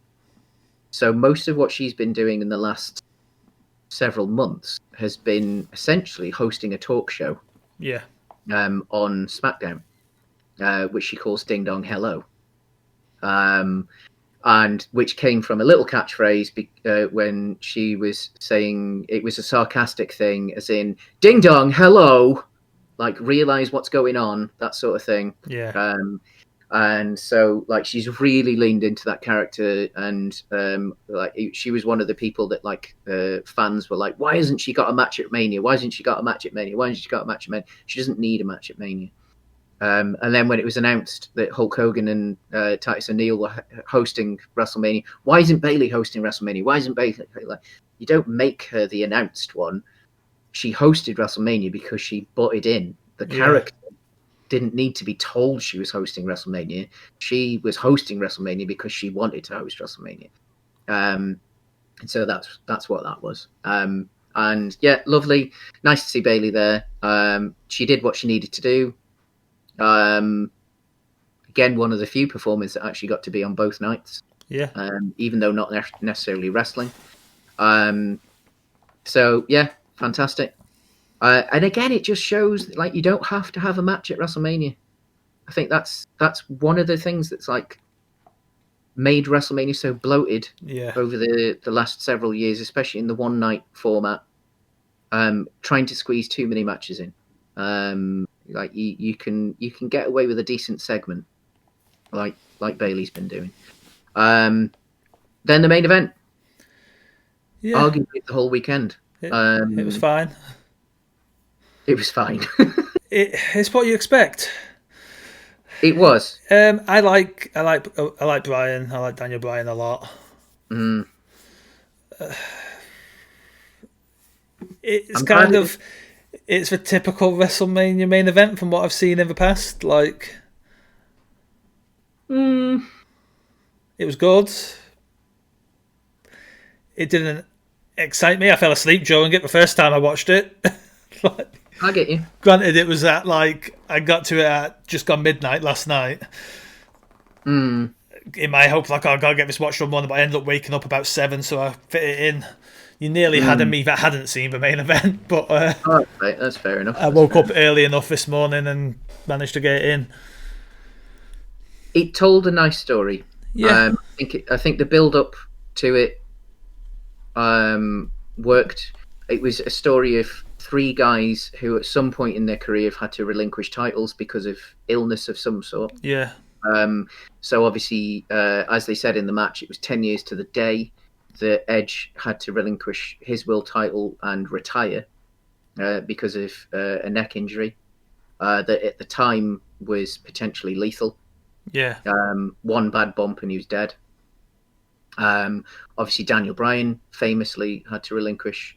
Speaker 1: So most of what she's been doing in the last several months has been essentially hosting a talk show.
Speaker 2: Yeah.
Speaker 1: On SmackDown, which she calls Ding Dong Hello. And which came from a little catchphrase when she was saying it was a sarcastic thing, as in "Ding Dong, hello," like realize what's going on, that sort of thing.
Speaker 2: Yeah.
Speaker 1: And so, like, she's really leaned into that character, and like, she was one of the people that, like, fans were like, "Why hasn't she got a match at Mania? Why hasn't she got a match at Mania? Why hasn't she got a match at Mania?" She doesn't need a match at Mania. And then when it was announced that Hulk Hogan and Titus O'Neil were hosting WrestleMania, why isn't Bayley hosting WrestleMania? Why isn't Bayley? Like, you don't make her the announced one. She hosted WrestleMania because she butted in. The character didn't need to be told she was hosting WrestleMania. She was hosting WrestleMania because she wanted to host WrestleMania. And so that's what that was. And yeah, lovely. Nice to see Bayley there. She did what she needed to do. Again, one of the few performers that actually got to be on both nights.
Speaker 2: Yeah.
Speaker 1: Even though not necessarily wrestling. So yeah, fantastic. And again, it just shows like you don't have to have a match at WrestleMania. I think that's one of the things that's like made WrestleMania so bloated over the last several years, especially in the one night format. Trying to squeeze too many matches in. Like you can get away with a decent segment, like Bayley's been doing. Then the main event, arguably the whole weekend.
Speaker 2: It was fine.
Speaker 1: It was fine.
Speaker 2: It's what you expect.
Speaker 1: It was.
Speaker 2: I like Bryan. I like Daniel Bryan a lot. It's the typical WrestleMania main event from what I've seen in the past. Like, it was good. It didn't excite me. I fell asleep during it the first time I watched it.
Speaker 1: I get you.
Speaker 2: Granted, it was at I got to it at just gone midnight last night. In my hope, I gotta get this watched on morning, but I ended up waking up about 7, so I fit it in. You nearly had me that hadn't seen the main event, but
Speaker 1: that's fair enough.
Speaker 2: I woke up early enough this morning and managed to get it in.
Speaker 1: It told a nice story.
Speaker 2: Yeah,
Speaker 1: I think the build up to it worked. It was a story of three guys who, at some point in their career, have had to relinquish titles because of illness of some sort.
Speaker 2: Yeah.
Speaker 1: So obviously, as they said in the match, it was 10 years to the day that Edge had to relinquish his world title and retire because of a neck injury that at the time was potentially lethal.
Speaker 2: Yeah.
Speaker 1: One bad bump and he was dead. Obviously, Daniel Bryan famously had to relinquish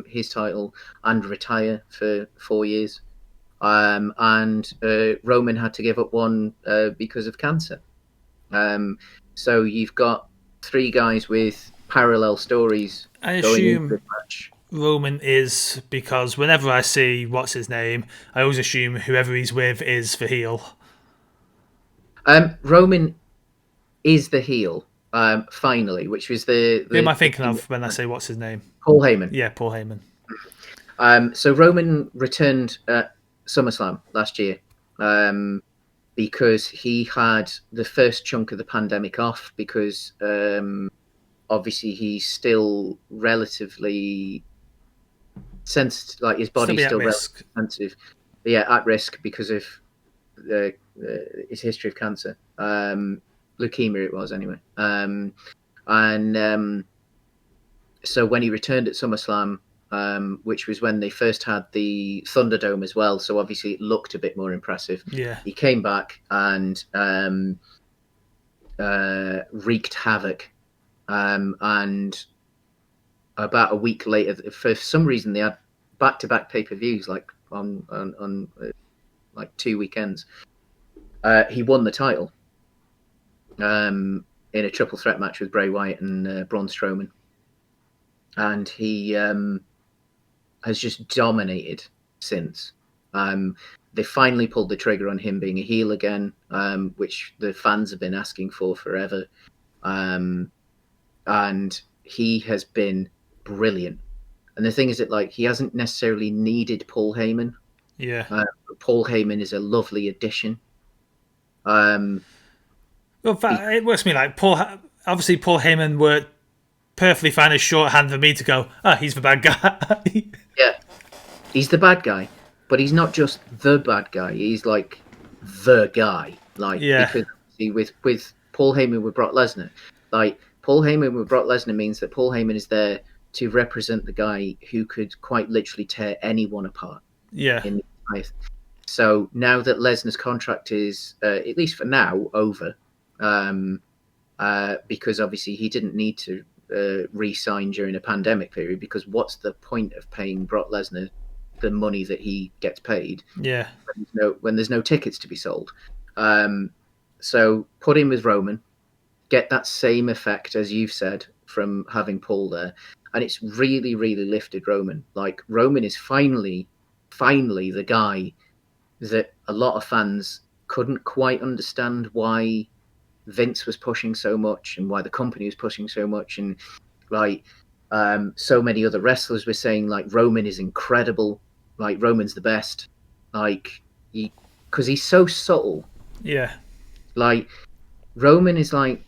Speaker 1: his title and retire for 4 years. And Roman had to give up one because of cancer. So you've got three guys with parallel stories.
Speaker 2: I
Speaker 1: going into
Speaker 2: assume
Speaker 1: the match.
Speaker 2: Roman is because whenever I see what's his name, I always assume whoever he's with is the heel.
Speaker 1: Roman is the heel, finally, which was the
Speaker 2: Who am I thinking of when I say what's his name?
Speaker 1: Paul Heyman.
Speaker 2: Yeah, Paul Heyman.
Speaker 1: So Roman returned at SummerSlam last year because he had the first chunk of the pandemic off because obviously he's still relatively sensitive, like his body's still relatively sensitive. But yeah, at risk because of his history of cancer. Leukemia it was anyway. So when he returned at SummerSlam, which was when they first had the Thunderdome as well, so obviously it looked a bit more impressive.
Speaker 2: Yeah.
Speaker 1: He came back and wreaked havoc. And about a week later, for some reason, they had back-to-back pay-per-views, like on like 2 weekends. He won the title in a triple threat match with Bray Wyatt and Braun Strowman, and he has just dominated since. They finally pulled the trigger on him being a heel again, which the fans have been asking for forever. And he has been brilliant. And the thing is that, like, he hasn't necessarily needed Paul Heyman.
Speaker 2: Yeah.
Speaker 1: Paul Heyman is a lovely addition.
Speaker 2: Well, it works for me like obviously Paul Heyman worked perfectly fine as shorthand for me to go, he's the bad guy.
Speaker 1: Yeah, he's the bad guy, but he's not just the bad guy. He's like the guy. Like,
Speaker 2: yeah.
Speaker 1: Because see, with Paul Heyman with Brock Lesnar, like Paul Heyman with Brock Lesnar means that Paul Heyman is there to represent the guy who could quite literally tear anyone apart.
Speaker 2: Yeah.
Speaker 1: In life. So now that Lesnar's contract is, at least for now, over, because obviously he didn't need to re-sign during a pandemic period, because what's the point of paying Brock Lesnar the money that he gets paid?
Speaker 2: Yeah.
Speaker 1: When there's no tickets to be sold. So put him with Roman, get that same effect as you've said from having Paul there, and it's really, really lifted Roman. Like, Roman is finally the guy that a lot of fans couldn't quite understand why Vince was pushing so much and why the company was pushing so much, and like so many other wrestlers were saying like Roman is incredible, like Roman's the best, like because he's so subtle.
Speaker 2: Yeah.
Speaker 1: Like Roman is like,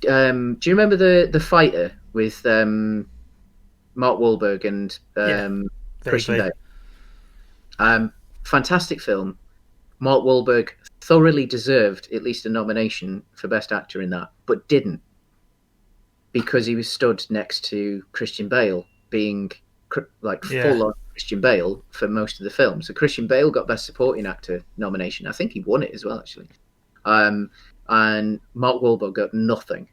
Speaker 1: do you remember the Fighter with Mark Wahlberg and Christian Bale? Fantastic film. Mark Wahlberg thoroughly deserved at least a nomination for Best Actor in that, but didn't, because he was stood next to Christian Bale, being like full-on Christian Bale for most of the film. So Christian Bale got Best Supporting Actor nomination. I think he won it as well, actually. And Mark Wahlberg got nothing.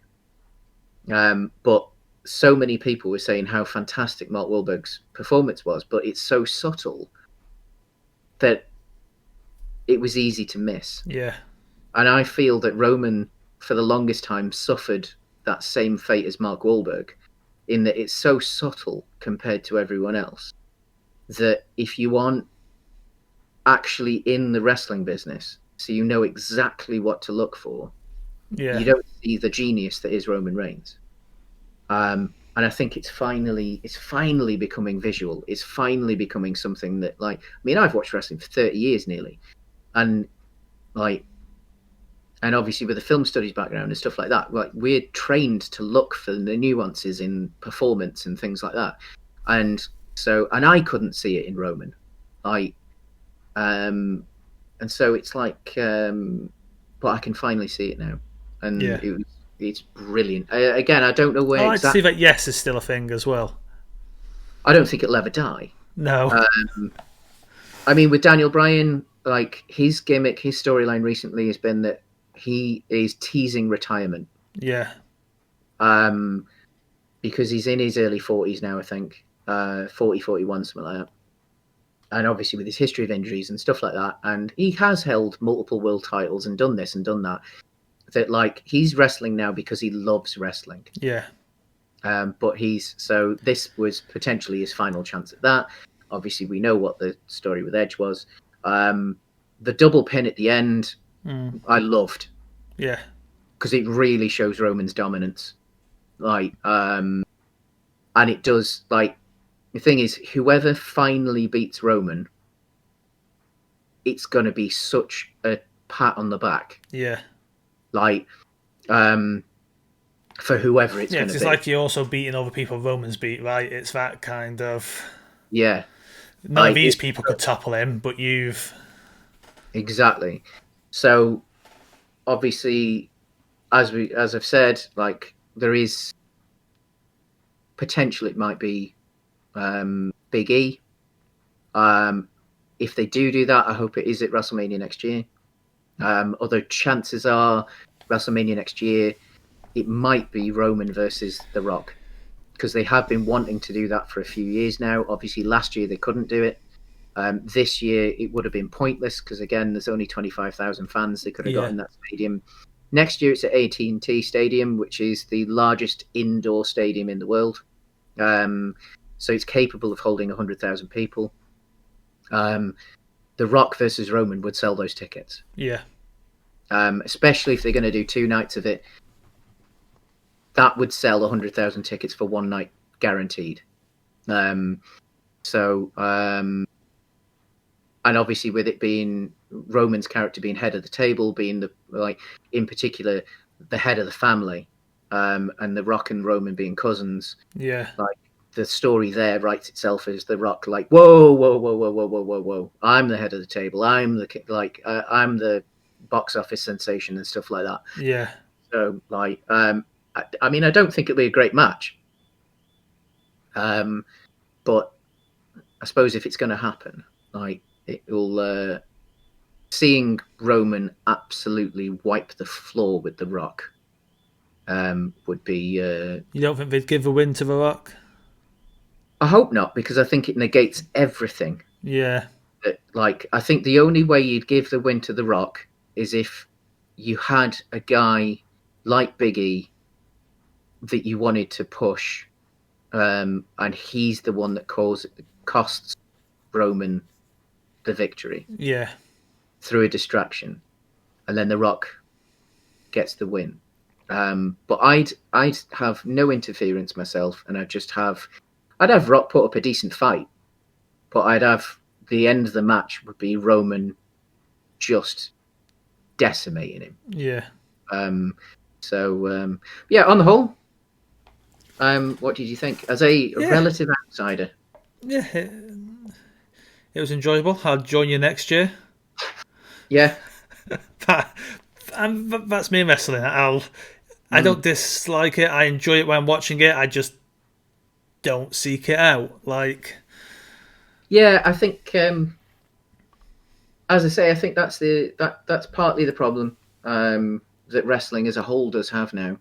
Speaker 1: But so many people were saying how fantastic Mark Wahlberg's performance was, but it's so subtle that it was easy to miss.
Speaker 2: Yeah.
Speaker 1: And I feel that Roman, for the longest time, suffered that same fate as Mark Wahlberg, in that it's so subtle compared to everyone else that if you aren't actually in the wrestling business, so you know exactly what to look for, you don't see the genius that is Roman Reigns. And I think it's finally becoming visual. It's finally becoming something that, like, I mean, I've watched wrestling for 30 years nearly, and like, and obviously with a film studies background and stuff like that, like we're trained to look for the nuances in performance and things like that. And I couldn't see it in Roman, like, and so it's like, but I can finally see it now, and it's brilliant. Again, I don't know where.
Speaker 2: I like to see that. Yes, is still a thing as well.
Speaker 1: I don't think it'll ever die.
Speaker 2: No.
Speaker 1: I mean, with Daniel Bryan, like his gimmick, his storyline recently has been that he is teasing retirement.
Speaker 2: Yeah.
Speaker 1: Because he's in his early 40s now, I think. 40, 41, something like that. And obviously with his history of injuries and stuff like that, and he has held multiple world titles and done this and done that, that like he's wrestling now because he loves wrestling.
Speaker 2: Yeah.
Speaker 1: But this was potentially his final chance at that. Obviously, we know what the story with Edge was. The double pin at the end, I loved.
Speaker 2: Yeah.
Speaker 1: Because it really shows Roman's dominance. Like, and it does, like, the thing is, whoever finally beats Roman, it's going to be such a pat on the back.
Speaker 2: Yeah.
Speaker 1: Like, for whoever it's going to be.
Speaker 2: It's like you're also beating other people Roman's beat, right? It's that kind of...
Speaker 1: Yeah.
Speaker 2: None of these people could topple him, but you've...
Speaker 1: Exactly. So, obviously, as I've said, like, there is potential it might be Big E. If they do that, I hope it is at WrestleMania next year. Although chances are WrestleMania next year, it might be Roman versus The Rock, because they have been wanting to do that for a few years now. Obviously, last year they couldn't do it. This year it would have been pointless because, again, there's only 25,000 fans they could have got in that stadium. Next year it's at AT&T Stadium, which is the largest indoor stadium in the world. So it's capable of holding 100,000 people. The Rock versus Roman would sell those tickets. Yeah. Especially if they're going to do 2 nights of it. That would sell 100,000 tickets for 1 night guaranteed. And obviously with it being Roman's character being head of the table, being in particular the head of the family, and The Rock and Roman being cousins. Yeah. Like the story there writes itself as The Rock, like, whoa, I'm the head of the table. I'm the box office sensation and stuff like that. Yeah. So like, I mean, I don't think it'll be a great match. But I suppose if it's going to happen, like, it will, seeing Roman absolutely wipe the floor with The Rock would be...
Speaker 2: You don't think they'd give a win to The Rock?
Speaker 1: I hope not, because I think it negates everything. Yeah. Like, I think the only way you'd give the win to The Rock is if you had a guy like Big E that you wanted to push, and he's the one that costs Roman the victory. Yeah. Through a distraction, and then The Rock gets the win. But I'd have no interference myself, and I'd have Rock put up a decent fight, but I'd have the end of the match would be Roman just decimating him. Yeah. Yeah, on the whole, what did you think as a relative outsider?
Speaker 2: Yeah, it was enjoyable. I'll join you next year.
Speaker 1: Yeah.
Speaker 2: That's me in wrestling. I don't dislike it. I enjoy it when I'm watching it. I just don't seek it out. Like,
Speaker 1: yeah, I think, as I say, I think that's partly the problem that wrestling as a whole does have now.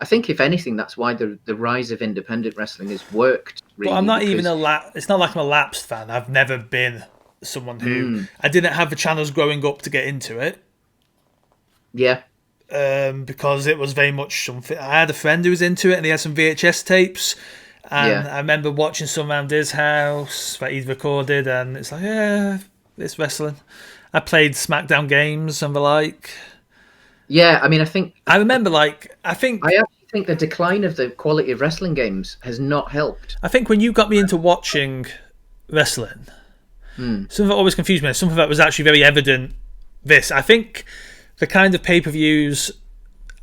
Speaker 1: I think, if anything, that's why the rise of independent wrestling has worked. Really,
Speaker 2: but I'm not even it's not like I'm a lapsed fan. I've never been someone who... I didn't have the channels growing up to get into it.
Speaker 1: Yeah.
Speaker 2: Because it was very much something... I had a friend who was into it, and he had some VHS tapes, and I remember watching some around his house that he'd recorded, and it's like, yeah, it's wrestling. I played SmackDown games and the like.
Speaker 1: Yeah, I mean, I
Speaker 2: remember, I actually
Speaker 1: think the decline of the quality of wrestling games has not helped.
Speaker 2: I think when you got me into watching wrestling, some of it always confused me. Some of it was actually very evident. I think the kind of pay-per-views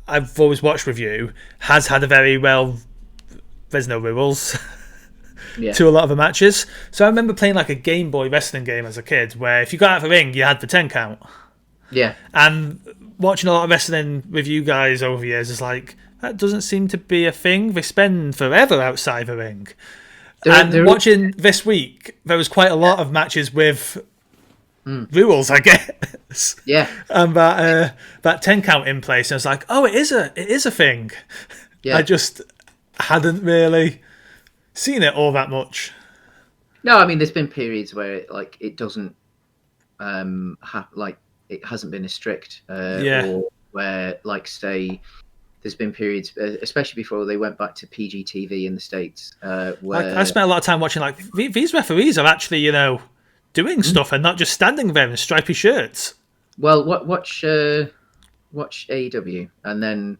Speaker 2: I've always watched with you has had a very well. There's no rules
Speaker 1: Yeah.
Speaker 2: to a lot of the matches. So I remember playing like a Game Boy wrestling game as a kid, where if you got out of the ring, you had the 10 count.
Speaker 1: Yeah.
Speaker 2: And watching a lot of wrestling with you guys over the years is like, that doesn't seem to be a thing. They spend forever outside the ring. Watching this week, there was quite a lot of matches with rules, I guess.
Speaker 1: Yeah.
Speaker 2: And that 10 count in place. And I was like, oh, it is a thing.
Speaker 1: Yeah.
Speaker 2: I just hadn't really seen it all that much.
Speaker 1: No, I mean, there's been periods where it doesn't it hasn't been as strict, or where say there's been periods, especially before they went back to PGTV in the States, where
Speaker 2: I spent a lot of time watching these referees are actually doing stuff and not just standing there in stripy shirts.
Speaker 1: Well, watch AEW, and then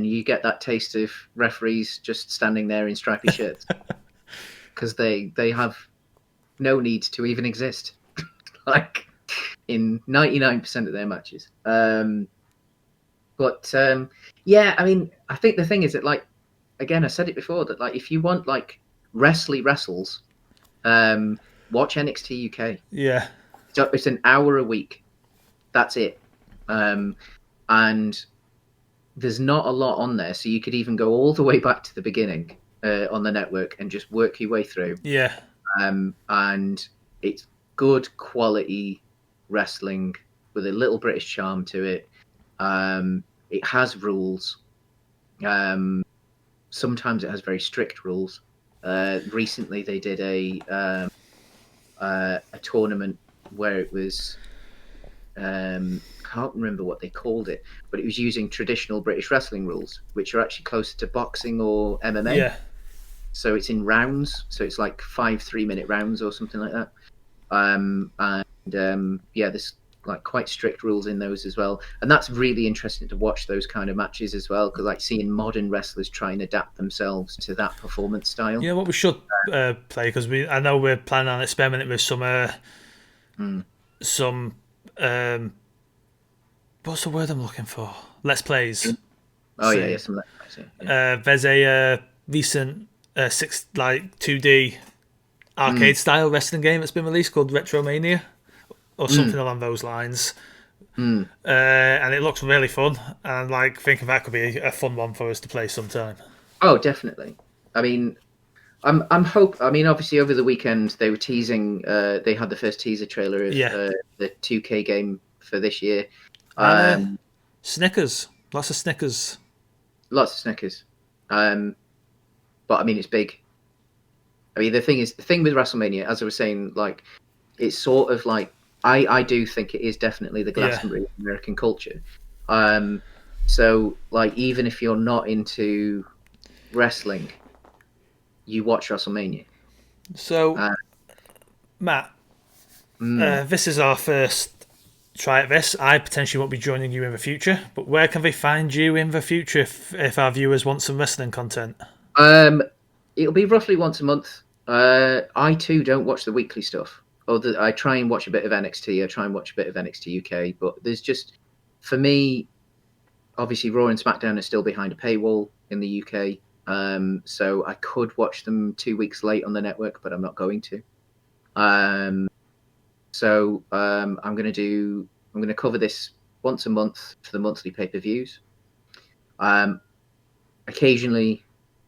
Speaker 1: you get that taste of referees just standing there in stripy shirts because they have no need to even exist, in 99% of their matches. Yeah, I mean, I think the thing is that again, I said it before that if you want wrestles, watch NXT UK.
Speaker 2: Yeah,
Speaker 1: so it's an hour a week. That's it, and there's not a lot on there, so you could even go all the way back to the beginning on the network and just work your way through.
Speaker 2: Yeah,
Speaker 1: and it's good quality wrestling with a little British charm to it. It has rules. Sometimes it has very strict rules. Recently, they did a tournament where it was. Can't remember what they called it, but it was using traditional British wrestling rules, which are actually closer to boxing or MMA.
Speaker 2: Yeah.
Speaker 1: So it's in rounds. So it's 5 3-minute rounds or something like that. There's quite strict rules in those as well, and that's really interesting to watch those kind of matches as well, because seeing modern wrestlers try and adapt themselves to that performance style.
Speaker 2: You know what we should play, because I know we're planning on experimenting with some what's the word I'm looking for? Let's plays.
Speaker 1: Oh yeah, some let's plays. Yeah.
Speaker 2: There's a recent 2D arcade style wrestling game that's been released called Wrestlemania, or something along those lines. And it looks really fun, and thinking that could be a fun one for us to play sometime.
Speaker 1: Oh, definitely. I mean, I mean, obviously over the weekend they were teasing. They had the first teaser trailer of the 2K game for this year.
Speaker 2: Snickers, lots of Snickers.
Speaker 1: Lots of Snickers. But I mean, it's big. I mean, the thing with WrestleMania, as I was saying, it's sort of I do think it is definitely the Glastonbury of American culture. So even if you're not into wrestling, you watch WrestleMania.
Speaker 2: So, Matt, this is our first try at this. I potentially won't be joining you in the future, but where can they find you in the future if our viewers want some wrestling content?
Speaker 1: It'll be roughly once a month. I too don't watch the weekly stuff. I try and watch a bit of NXT. I try and watch a bit of NXT UK, but there's just, for me, obviously Raw and SmackDown are still behind a paywall in the UK. So I could watch them 2 weeks late on the network, but I'm not going to. I'm going to cover this once a month for the monthly pay-per-views. Occasionally,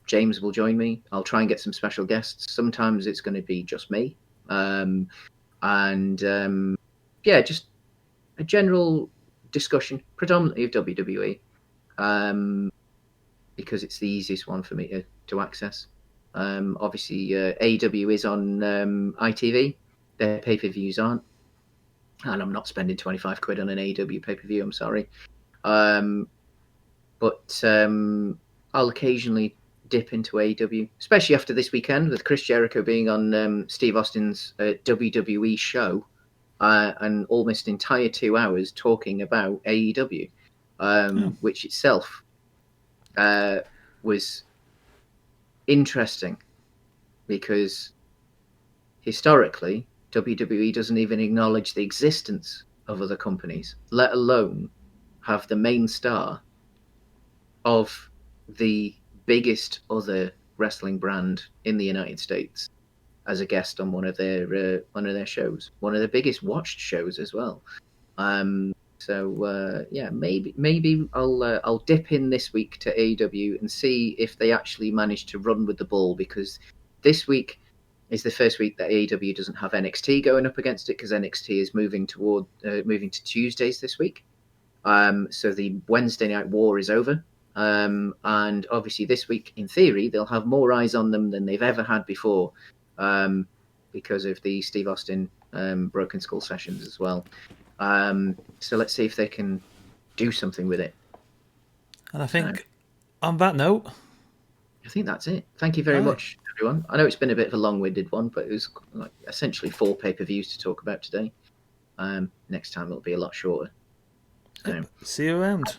Speaker 1: James will join me. I'll try and get some special guests. Sometimes it's going to be just me. Just a general discussion, predominantly of WWE, because it's the easiest one for me to access. Obviously, AEW is on ITV. Their pay-per-views aren't. And I'm not spending 25 quid on an AEW pay-per-view, I'm sorry. But I'll occasionally dip into AEW, especially after this weekend with Chris Jericho being on Steve Austin's WWE show, and almost entire 2 hours talking about AEW, which itself was interesting because historically WWE doesn't even acknowledge the existence of other companies, let alone have the main star of the biggest other wrestling brand in the United States as a guest on one of their shows, one of the biggest watched shows as well. Yeah, maybe I'll dip in this week to AEW and see if they actually manage to run with the ball, because this week is the first week that AEW doesn't have NXT going up against it, because NXT is moving to Tuesdays this week. So the Wednesday Night War is over. And obviously this week, in theory, they'll have more eyes on them than they've ever had before, because of the Steve Austin Broken Skull sessions as well. So let's see if they can do something with it.
Speaker 2: And I think on that note,
Speaker 1: I think that's it. Thank you very much, everyone. I know it's been a bit of a long-winded one, but it was like essentially 4 pay-per-views to talk about today. Next time it'll be a lot shorter. So.
Speaker 2: See you around.